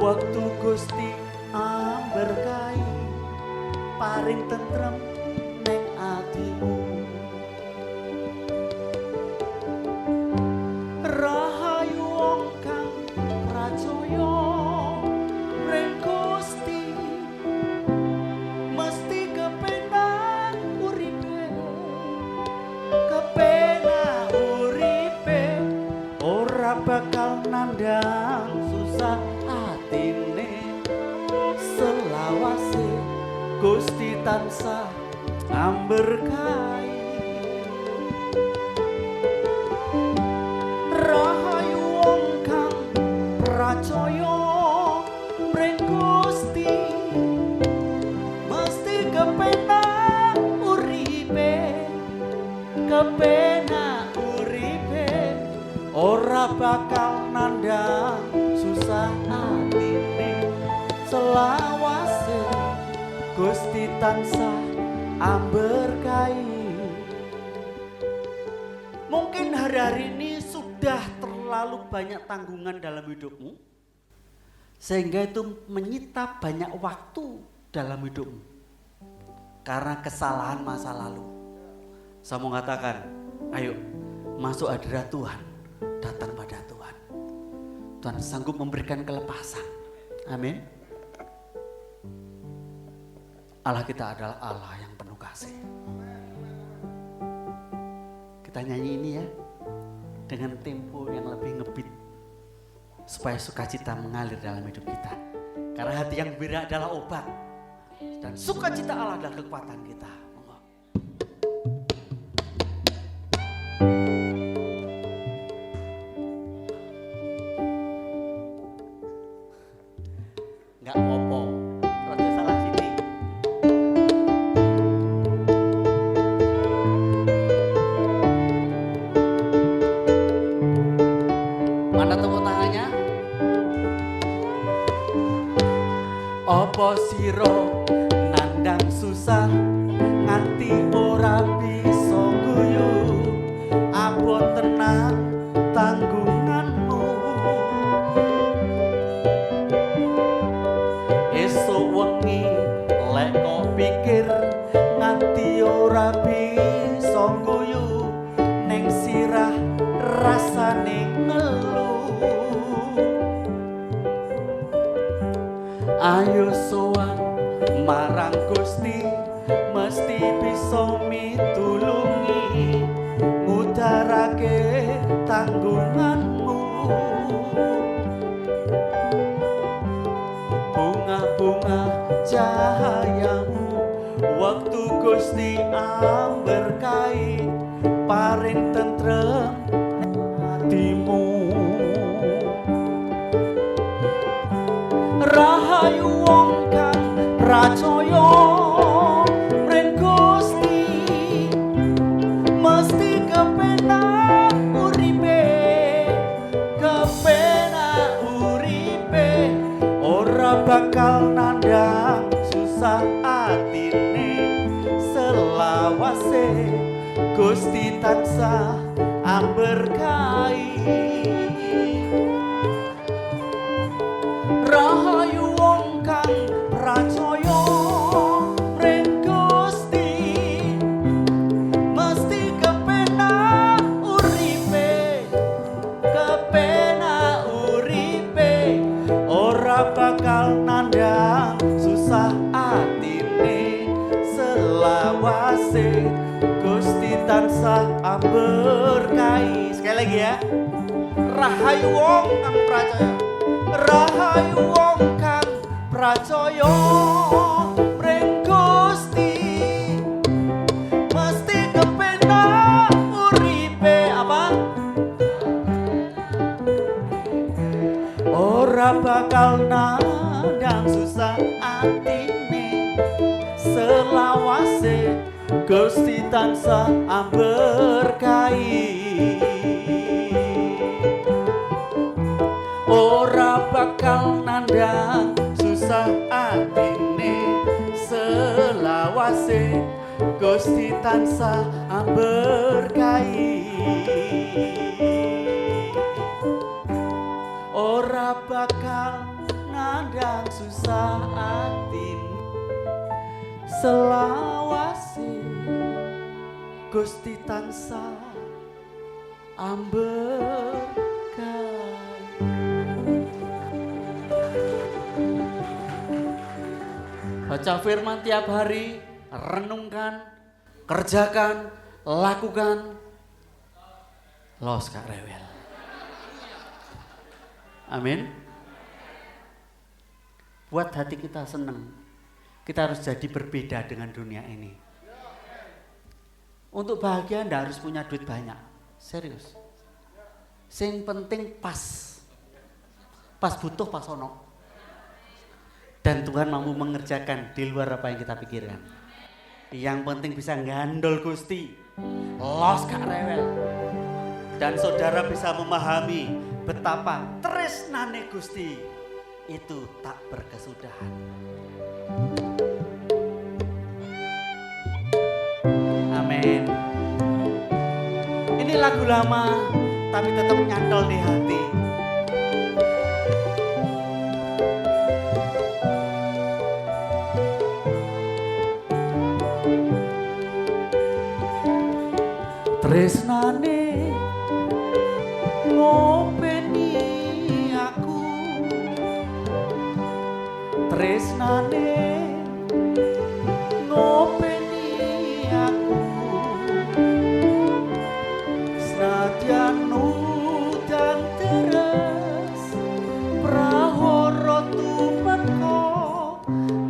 waktu Gusti amberkahi paring tentrem neng atimu. Rahayu wong kang pracaya ring Gusti mesti kepenak uripe, kepenak uripe ora bakal nandang susah atine selawase Gusti tansah amberkahi. Rahayu wong kang pracaya mring Gusti mesti kepenak uripe, kepenak uripe ora bakal nandang susah atine selawase Gusti tansah amberkahi. Mungkin hari-hari ini sudah terlalu banyak tanggungan dalam hidupmu sehingga itu menyita banyak waktu dalam hidupmu karena kesalahan masa lalu. Saya mau katakan, ayo masuk hadirat Tuhan, datang pada Tuhan. Tuhan sanggup memberikan kelepasan. Amin. Allah kita adalah Allah yang penuh kasih. Kita nyanyi ini ya dengan tempo yang lebih ngebeat supaya sukacita mengalir dalam hidup kita. Karena hati yang gembira adalah obat dan sukacita Allah adalah kekuatan kita. Enggak apa-apa, rada salah sini. Mana tepuk tangannya? Apa siro nandang susah nganti ora bisa guyu abot tenang tanggunganmu. Esok wengi lek kok pikir nganti ora bisa guyu neng sirah rasane ngeluh. Ayo sowan marang Gusti mesti bisa mitulungi mudarake tanggunganmu. Bunga-bunga cahayamu waktu Gusti amberkahi paring tentrem hatimu. Rahayu wong kang pracaya mring Gusti mesti kepenak uripe, kepenak uripe ora bakal nandang susah atine selawase Gusti tansah amberkahi. Rahayu wong kang pracaya, rahayu wong kang pracaya mring Gusti, mesti kepenak uripe apa? Ora bakal nandang susah atine, selawase Gusti tansah amberkahi. Ora bakal nandang susah atine, selawase Gusti tansah amberkahi. Ora bakal nandang susah atine, selawase Gusti tansah amberkahi. Baca firman tiap hari, renungkan, kerjakan, lakukan. Los Kak Rewel. Amin. Buat hati kita senang. Kita harus jadi berbeda dengan dunia ini. Untuk bahagia ndak harus punya duit banyak. Serius. Sing penting pas. Pas butuh, pas ono. Dan Tuhan mampu mengerjakan di luar apa yang kita pikirkan. Yang penting bisa gandol Gusti. Los Kak Rewel. Dan saudara bisa memahami betapa tresnane Gusti itu tak berkesudahan. Amin. Ini lagu lama tapi tetap nyantol di hati. Tresnane ngopeni aku, tresnane ngopeni aku, senadyan udan deres prahara tumeka,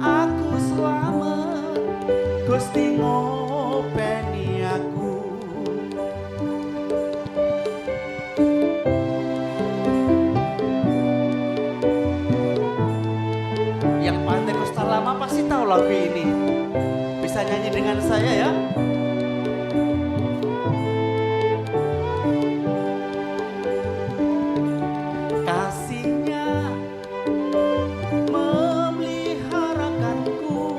aku slamet Gusti ngopeni aku. Lama pasti tahu lagu ini. Bisa nyanyi dengan saya ya. Kasihnya memeliharakanku,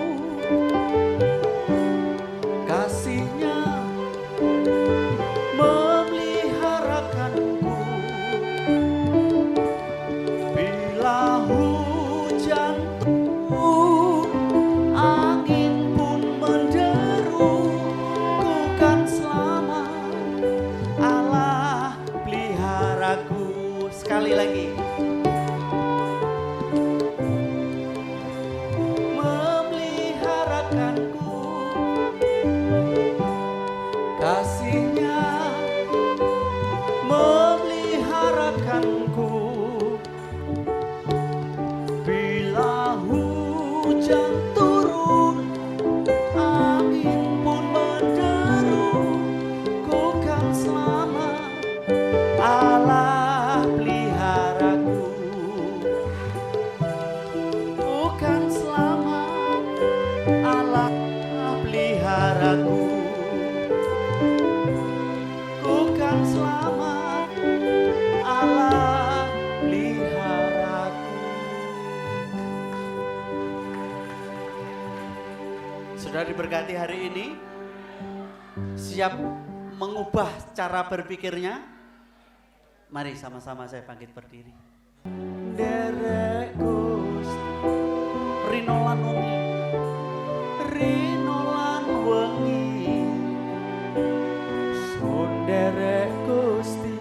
kasihnya memeliharakanku. Bila hujan angin pun menderu, ku kan selamat, Allah peliharaku. Sekali lagi. Memeliharakanku, kasihnya memeliharakanku. Bila hujan turun, angin pun menderu, ku kan selamat, Allah peliharaku. Ku kan selamat, Allah peliharaku. Ku kan selamat, Allah peliharaku. Sudah diberkati hari ini? Siap mengubah cara berpikirnya? Mari sama-sama saya bangkit berdiri. Derek Gusti rinolan wengi, rinolan wengi, sun derek Gusti,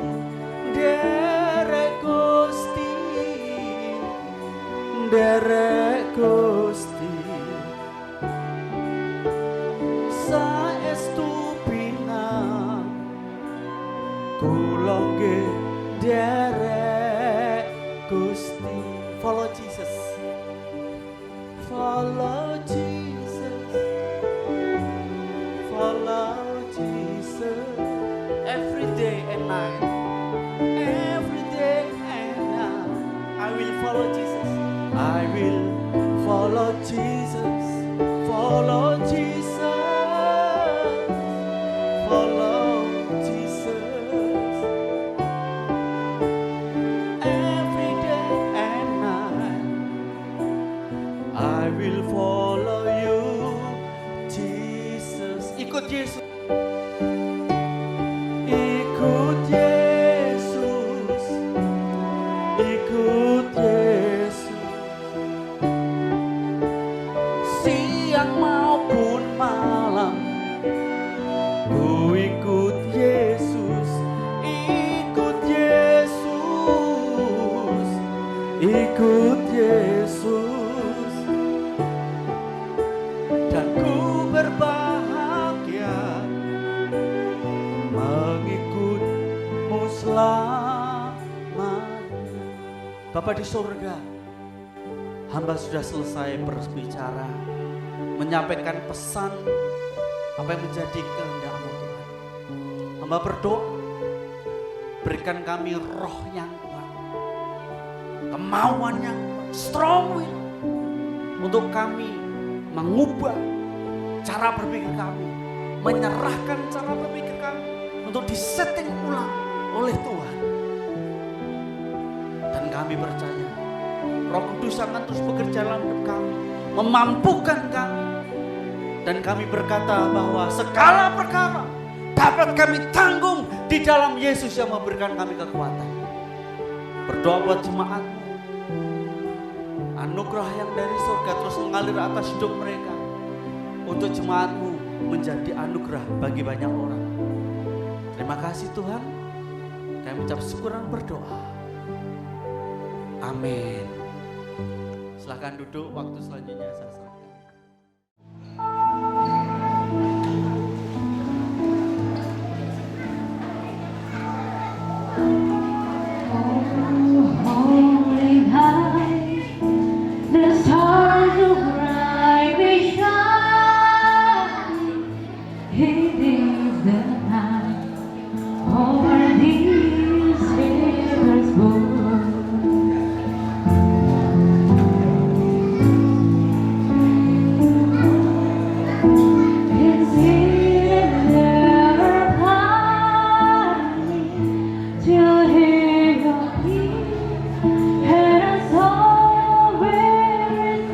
derek Gusti, derek Gusti. Saestu pinang kula nggih derek follow Jesus. I will follow Jesus, follow Jesus, follow Jesus. Every day and night, I will follow you, Jesus. Ikut Yesus. Ikut Yesus, ikut Yesus, siang maupun malam, ku ikut Yesus, ikut Yesus, ikut Yesus, dan ku berbahagia mengikutmu selamanya. Bapa di surga, hamba sudah selesai berbicara, menyampaikan pesan apa yang menjadi kehendak-Mu Tuhan. Hamba berdoa, berikan kami roh yang kuat, kemauan yang kuat, strong will, untuk kami mengubah cara berpikir kami, menyerahkan cara berpikir kami untuk disetting ulang oleh Tuhan. Dan kami percaya Roh Kudus akan terus bekerja dalam hidup kami, memampukan kami. Dan kami berkata bahwa segala perkara dapat kami tanggung di dalam Yesus yang memberikan kami kekuatan. Berdoa buat jemaat-Mu, anugerah yang dari surga terus mengalir atas hidup mereka, untuk jemaat-Mu menjadi anugerah bagi banyak orang. Terima kasih Tuhan, kami ucap syukur dan berdoa. Amin. Silakan duduk, waktu selanjutnya saya serahkan. Holy night, the stars so brightly shine. It is the night over these rivers born. It's here never pining to hear your peace and a song where it's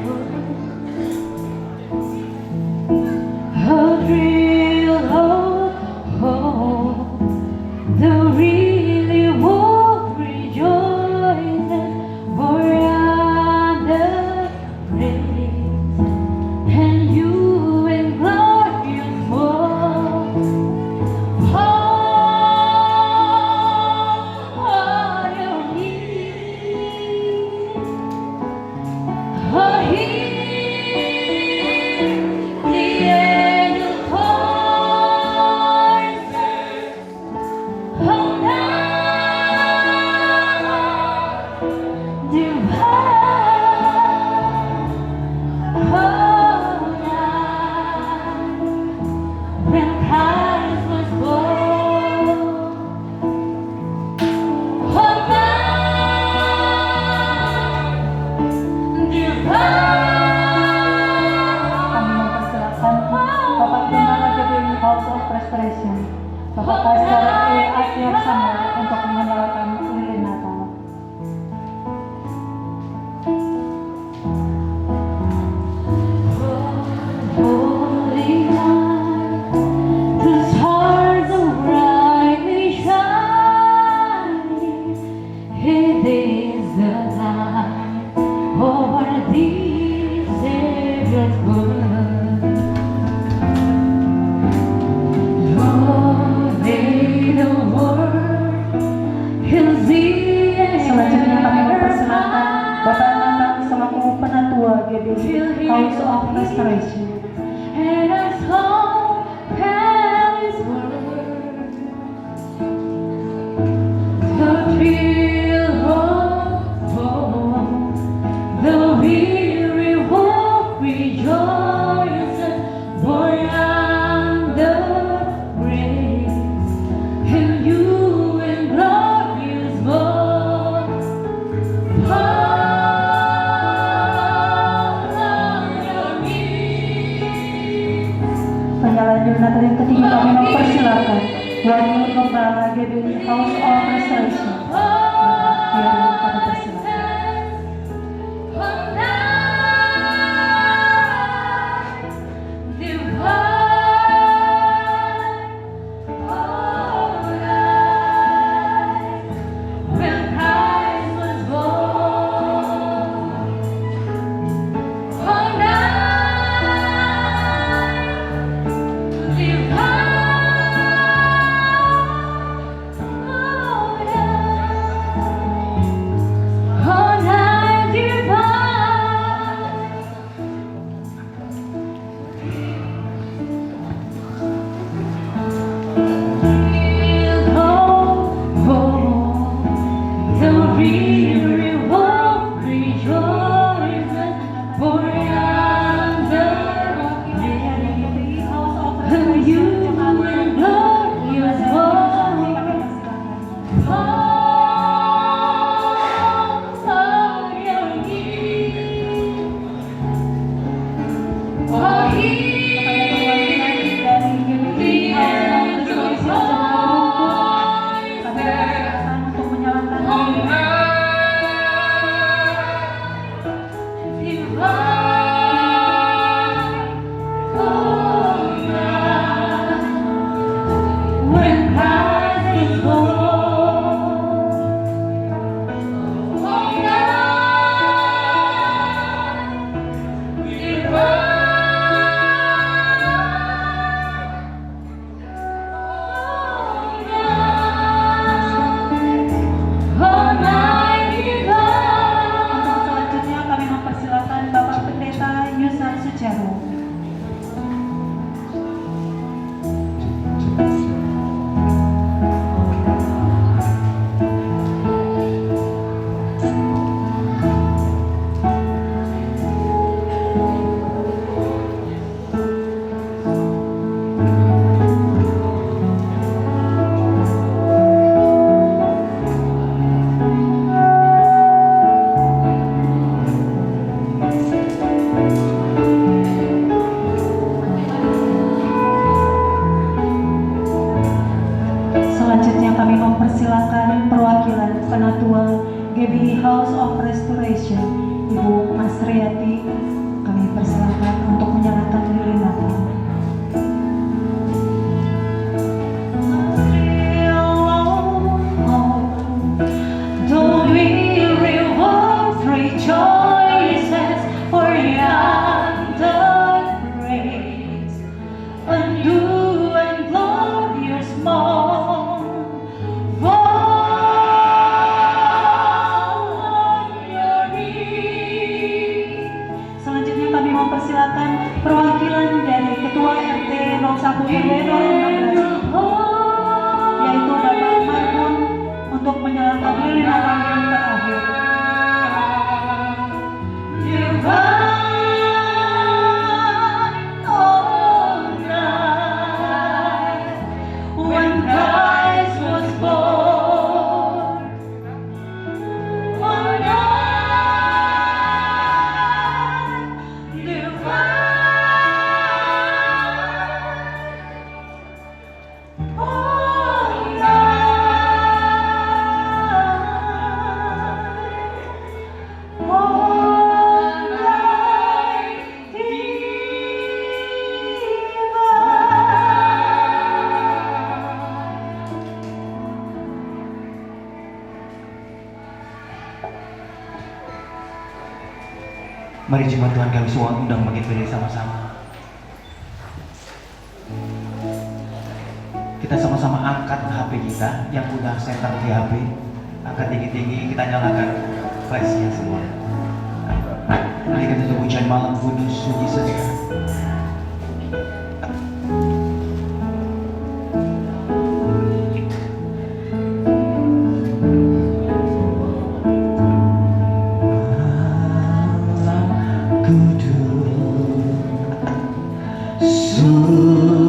a thrill of hope, the really walk rejoices for yonder praise, and you in glorious walk. All you need are here, the angel voices of night divine, oh night when Christ was born, oh night divine. Kami mempersilakan Bapak Gembala GBI House of Restoration, Bapak Pastor Akhir Samuel untuk menyalakan lilin Natal. Holy night, the stars so brightly shining. It is the night over these Savior's blood. Lord, may the world he'll see Selanjutnya kami mempersilakan Bapak Nanang selaku Penatua GBI House of Restoration. and a song tell his word. The thrill of hope, the weary walk rejoices for yonder grace, and you in glorious walk. Oh, Wakil Kepala GBI House of Restoration berakhir pada persilakan. Mempersilakan perwakilan Penatua GBI House of Restoration, Ibu Mas Riyati, kami persilakan untuk menyalakan lilin Natal. Mempersilakan perwakilan dari Ketua RT 01 RW 016 yaitu Bapak Marbun untuk menyalakan lilin Natal yang terakhir. Mari jemaat Tuhan kami semua undang bangkit berdiri sama-sama. Kita sama-sama angkat HP kita yang udah center di HP, angkat tinggi-tinggi, kita nyalakan flashnya semua. Mari kita tutup hujan malam kudus sunyi setia. God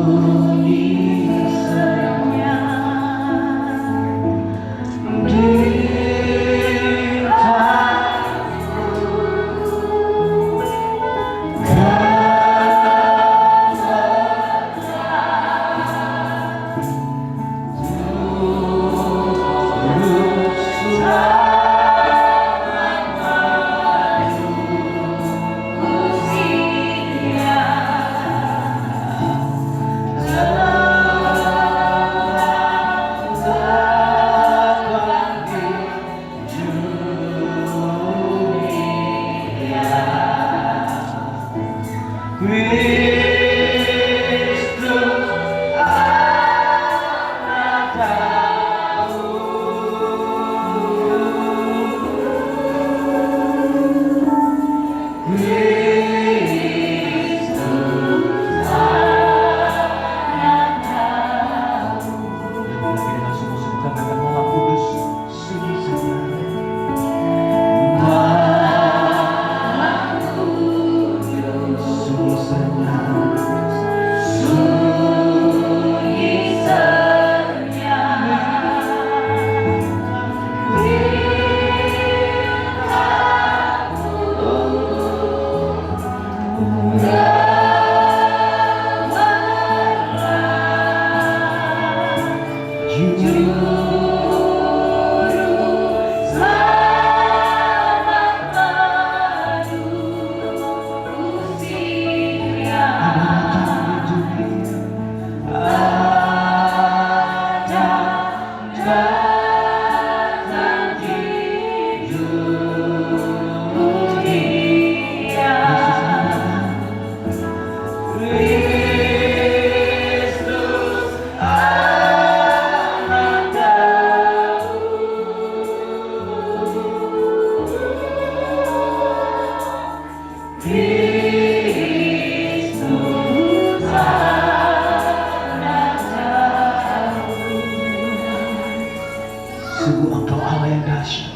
Sungguh Engkau Allah yang dahsyat.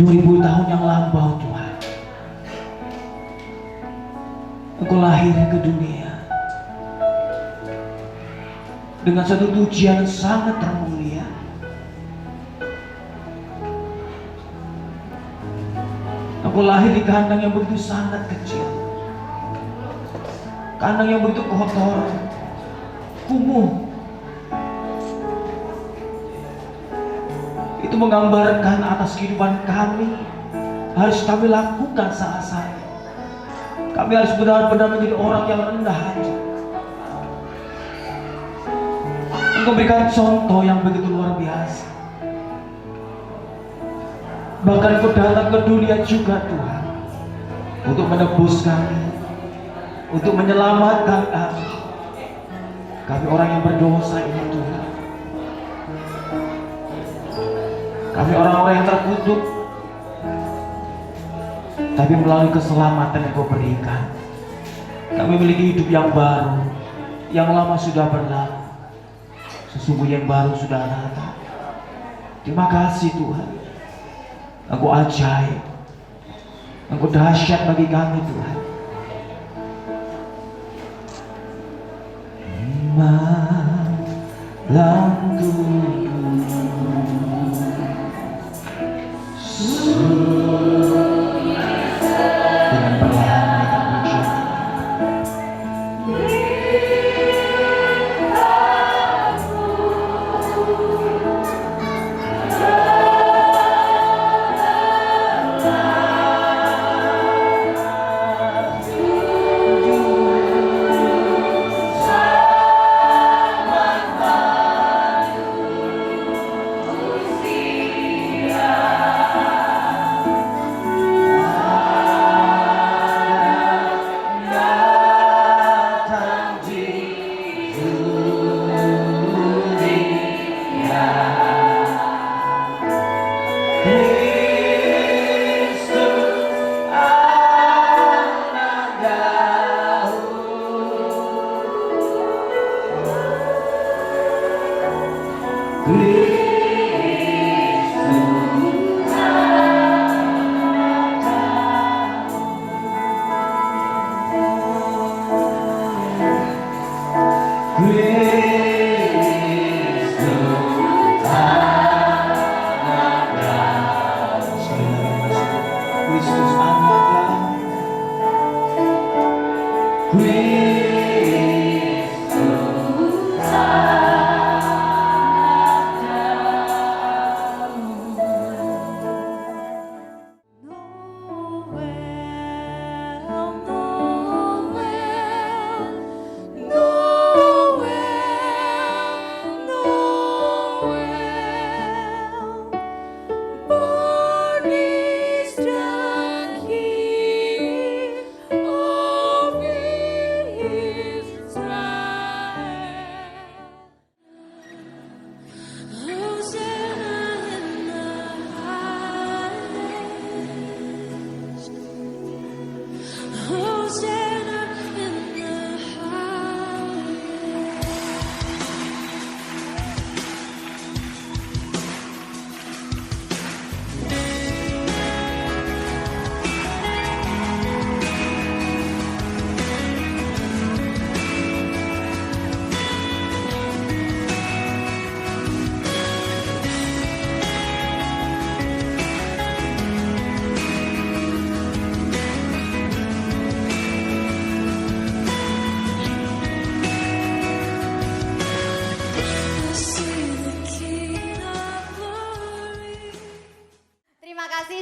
2000 tahun yang lampau Tuhan, Engkau lahir ke dunia dengan satu tujuan yang sangat termulia. Engkau lahir di kandang yang begitu sangat kecil, kandang yang begitu kotor, kumuh. Itu menggambarkan atas kehidupan kami harus kami lakukan saat-saat. Kami harus benar-benar menjadi orang yang rendah hati. Engkau berikan contoh yang begitu luar biasa. Bahkan Engkau datang ke dunia juga Tuhan, untuk menebus kami, untuk menyelamatkan kami. Kami orang yang berdosa ini Tuhan. Kami orang-orang yang terkutuk, tapi melalui keselamatan yang Kau berikan, kami memiliki hidup yang baru. Yang lama sudah berlalu, sesungguhnya yang baru sudah datang. Terima kasih Tuhan. Engkau ajaib, Engkau dahsyat bagi kami Tuhan. Malam dengan perlahan mereka pujian.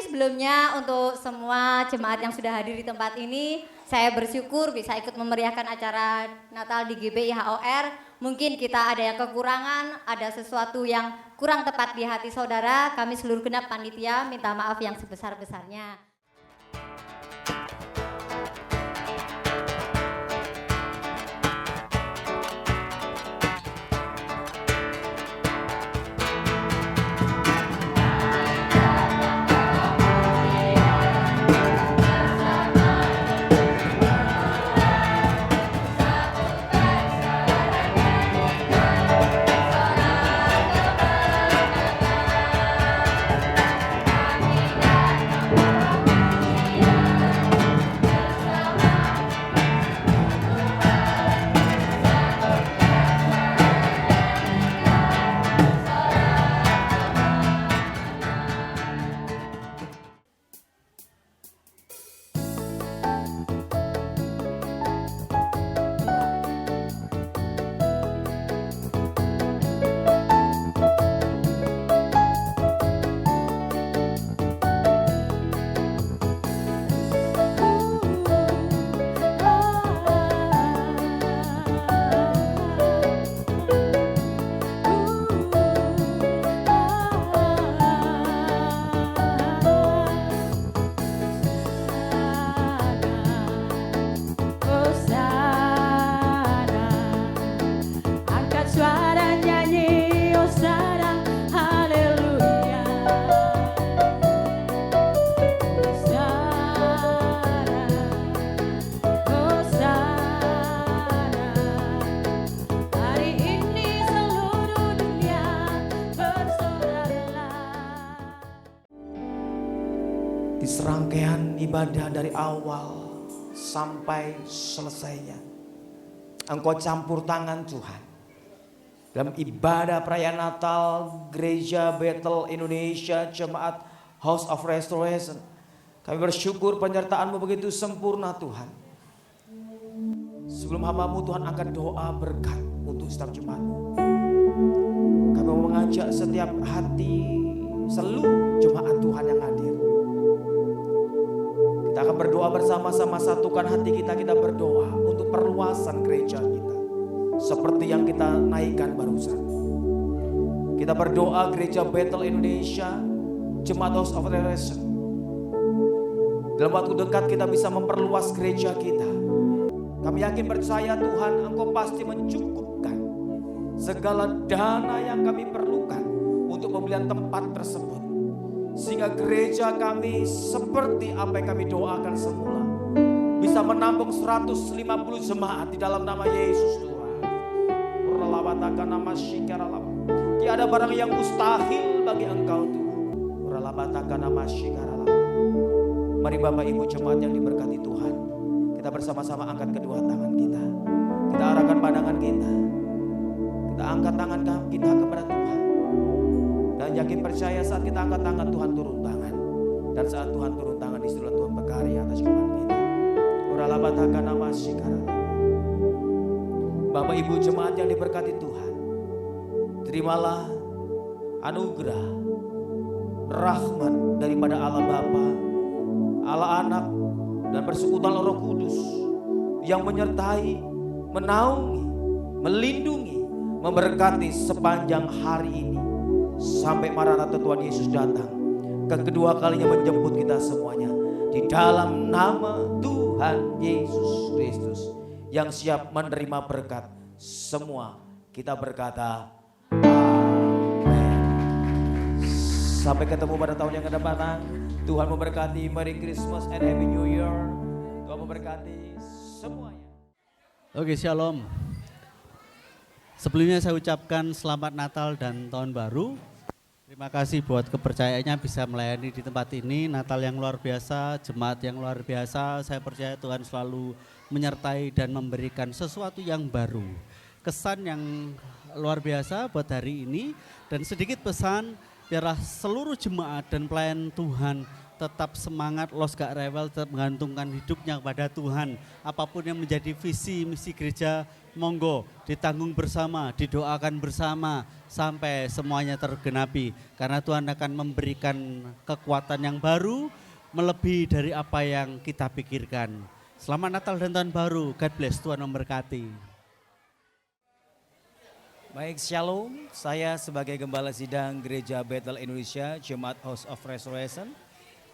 Sebelumnya untuk semua jemaat yang sudah hadir di tempat ini, saya bersyukur bisa ikut memeriahkan acara Natal di GBI HOR. mungkin kita ada yang kekurangan, ada sesuatu yang kurang tepat di hati saudara, kami seluruh genap panitia minta maaf yang sebesar-besarnya. Di serangkaian ibadah dari awal sampai selesainya, Engkau campur tangan Tuhan. Dalam ibadah perayaan Natal Gereja Bethel Indonesia Jemaat House of Restoration, kami bersyukur penyertaan-Mu begitu sempurna Tuhan. Sebelum hamba-Mu Tuhan angkat doa berkat untuk setiap jemaat-Mu, kami mau mengajak setiap hati seluruh jemaat Tuhan yang hadir. Kita akan berdoa bersama-sama, satukan hati kita, kita berdoa untuk perluasan gereja kita. Seperti yang kita naikkan barusan. Kita berdoa Gereja Bethel Indonesia, Jemaat House of Restoration. Dalam waktu dekat kita bisa memperluas gereja kita. Kami yakin percaya Tuhan, Engkau pasti mencukupkan segala dana yang kami perlukan untuk pembelian tempat tersebut. Sehingga gereja kami seperti apa yang kami doakan semula, bisa menampung 150 jemaat di dalam nama Yesus Tuhan. Tiada barang yang mustahil bagi Engkau Tuhan. Mari Bapak Ibu jemaat yang diberkati Tuhan, kita bersama-sama angkat kedua tangan kita. Kita arahkan pandangan kita. Kita angkat tangan kita kepada Tuhan. Dan yakin percaya saat kita angkat tangan Tuhan turun tangan. Dan saat Tuhan turun tangan disitulah Tuhan berkarya atas kehidupan kita. Bapak Ibu jemaat yang diberkati Tuhan, terimalah anugerah rahmat daripada Allah Bapa, Allah Anak, dan persekutuan Roh Kudus yang menyertai, menaungi, melindungi, memberkati sepanjang hari ini sampai Maranatha Tuhan Yesus datang kedua kalinya menjemput kita semuanya. Di dalam nama Tuhan Yesus Kristus yang siap menerima berkat semua, kita berkata amin. Sampai ketemu pada tahun yang akan datang. Tuhan memberkati. Merry Christmas and Happy New Year. Tuhan memberkati semuanya. Oke, shalom. Sebelumnya saya ucapkan selamat Natal dan Tahun Baru. Terima kasih buat kepercayaannya bisa melayani di tempat ini. Natal yang luar biasa, jemaat yang luar biasa. Saya percaya Tuhan selalu menyertai dan memberikan sesuatu yang baru. Kesan yang luar biasa buat hari ini. Dan sedikit pesan, biarlah seluruh jemaat dan pelayan Tuhan tetap semangat, los gak rewel, tetap menggantungkan hidupnya kepada Tuhan. Apapun yang menjadi visi misi gereja, monggo ditanggung bersama, didoakan bersama sampai semuanya tergenapi. Karena Tuhan akan memberikan kekuatan yang baru, melebihi dari apa yang kita pikirkan. Selamat Natal dan Tahun Baru, God bless, Tuhan memberkati. Baik, Shalom. Saya sebagai Gembala Sidang Gereja Bethel Indonesia, Jemaat House of Restoration.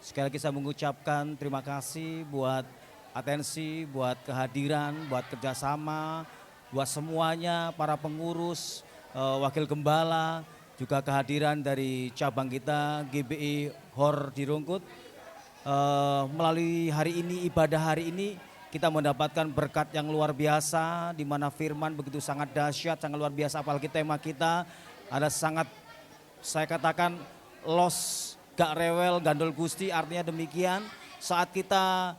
Sekali lagi saya mengucapkan terima kasih buat atensi, buat kehadiran, buat kerjasama, buat semuanya, para pengurus, wakil gembala, juga kehadiran dari cabang kita GBI HOR di Rungkut. Melalui hari ini, ibadah hari ini, kita mendapatkan berkat yang luar biasa, di mana firman begitu sangat dahsyat, sangat luar biasa. Apalagi tema kita ada sangat, saya katakan los, gak rewel, gandol gusti, artinya demikian. Saat kita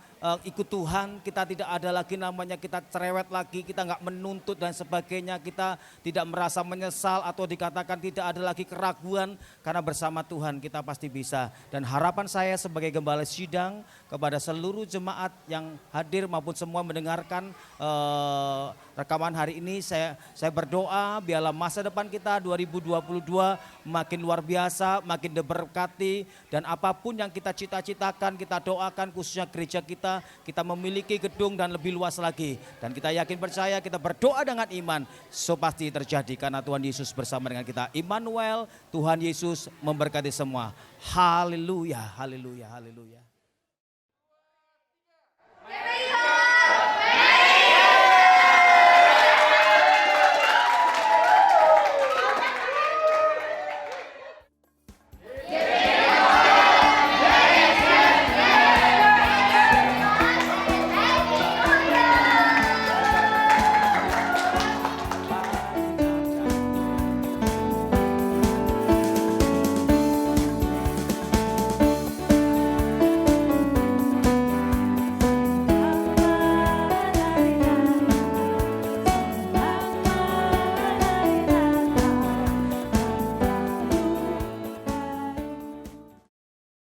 ikut Tuhan, kita tidak ada lagi namanya kita cerewet lagi, kita nggak menuntut dan sebagainya, kita tidak merasa menyesal atau dikatakan tidak ada lagi keraguan, karena bersama Tuhan kita pasti bisa. Dan harapan saya sebagai Gembala Sidang kepada seluruh jemaat yang hadir maupun semua mendengarkan rekaman hari ini, saya berdoa biarlah masa depan kita 2022 makin luar biasa, makin diberkati, dan apapun yang kita cita-citakan, kita doakan khususnya gereja kita memiliki gedung dan lebih luas lagi. Dan kita yakin percaya, kita berdoa dengan iman, so pasti terjadi karena Tuhan Yesus bersama dengan kita. Immanuel, Tuhan Yesus memberkati semua. Haleluya, haleluya, haleluya.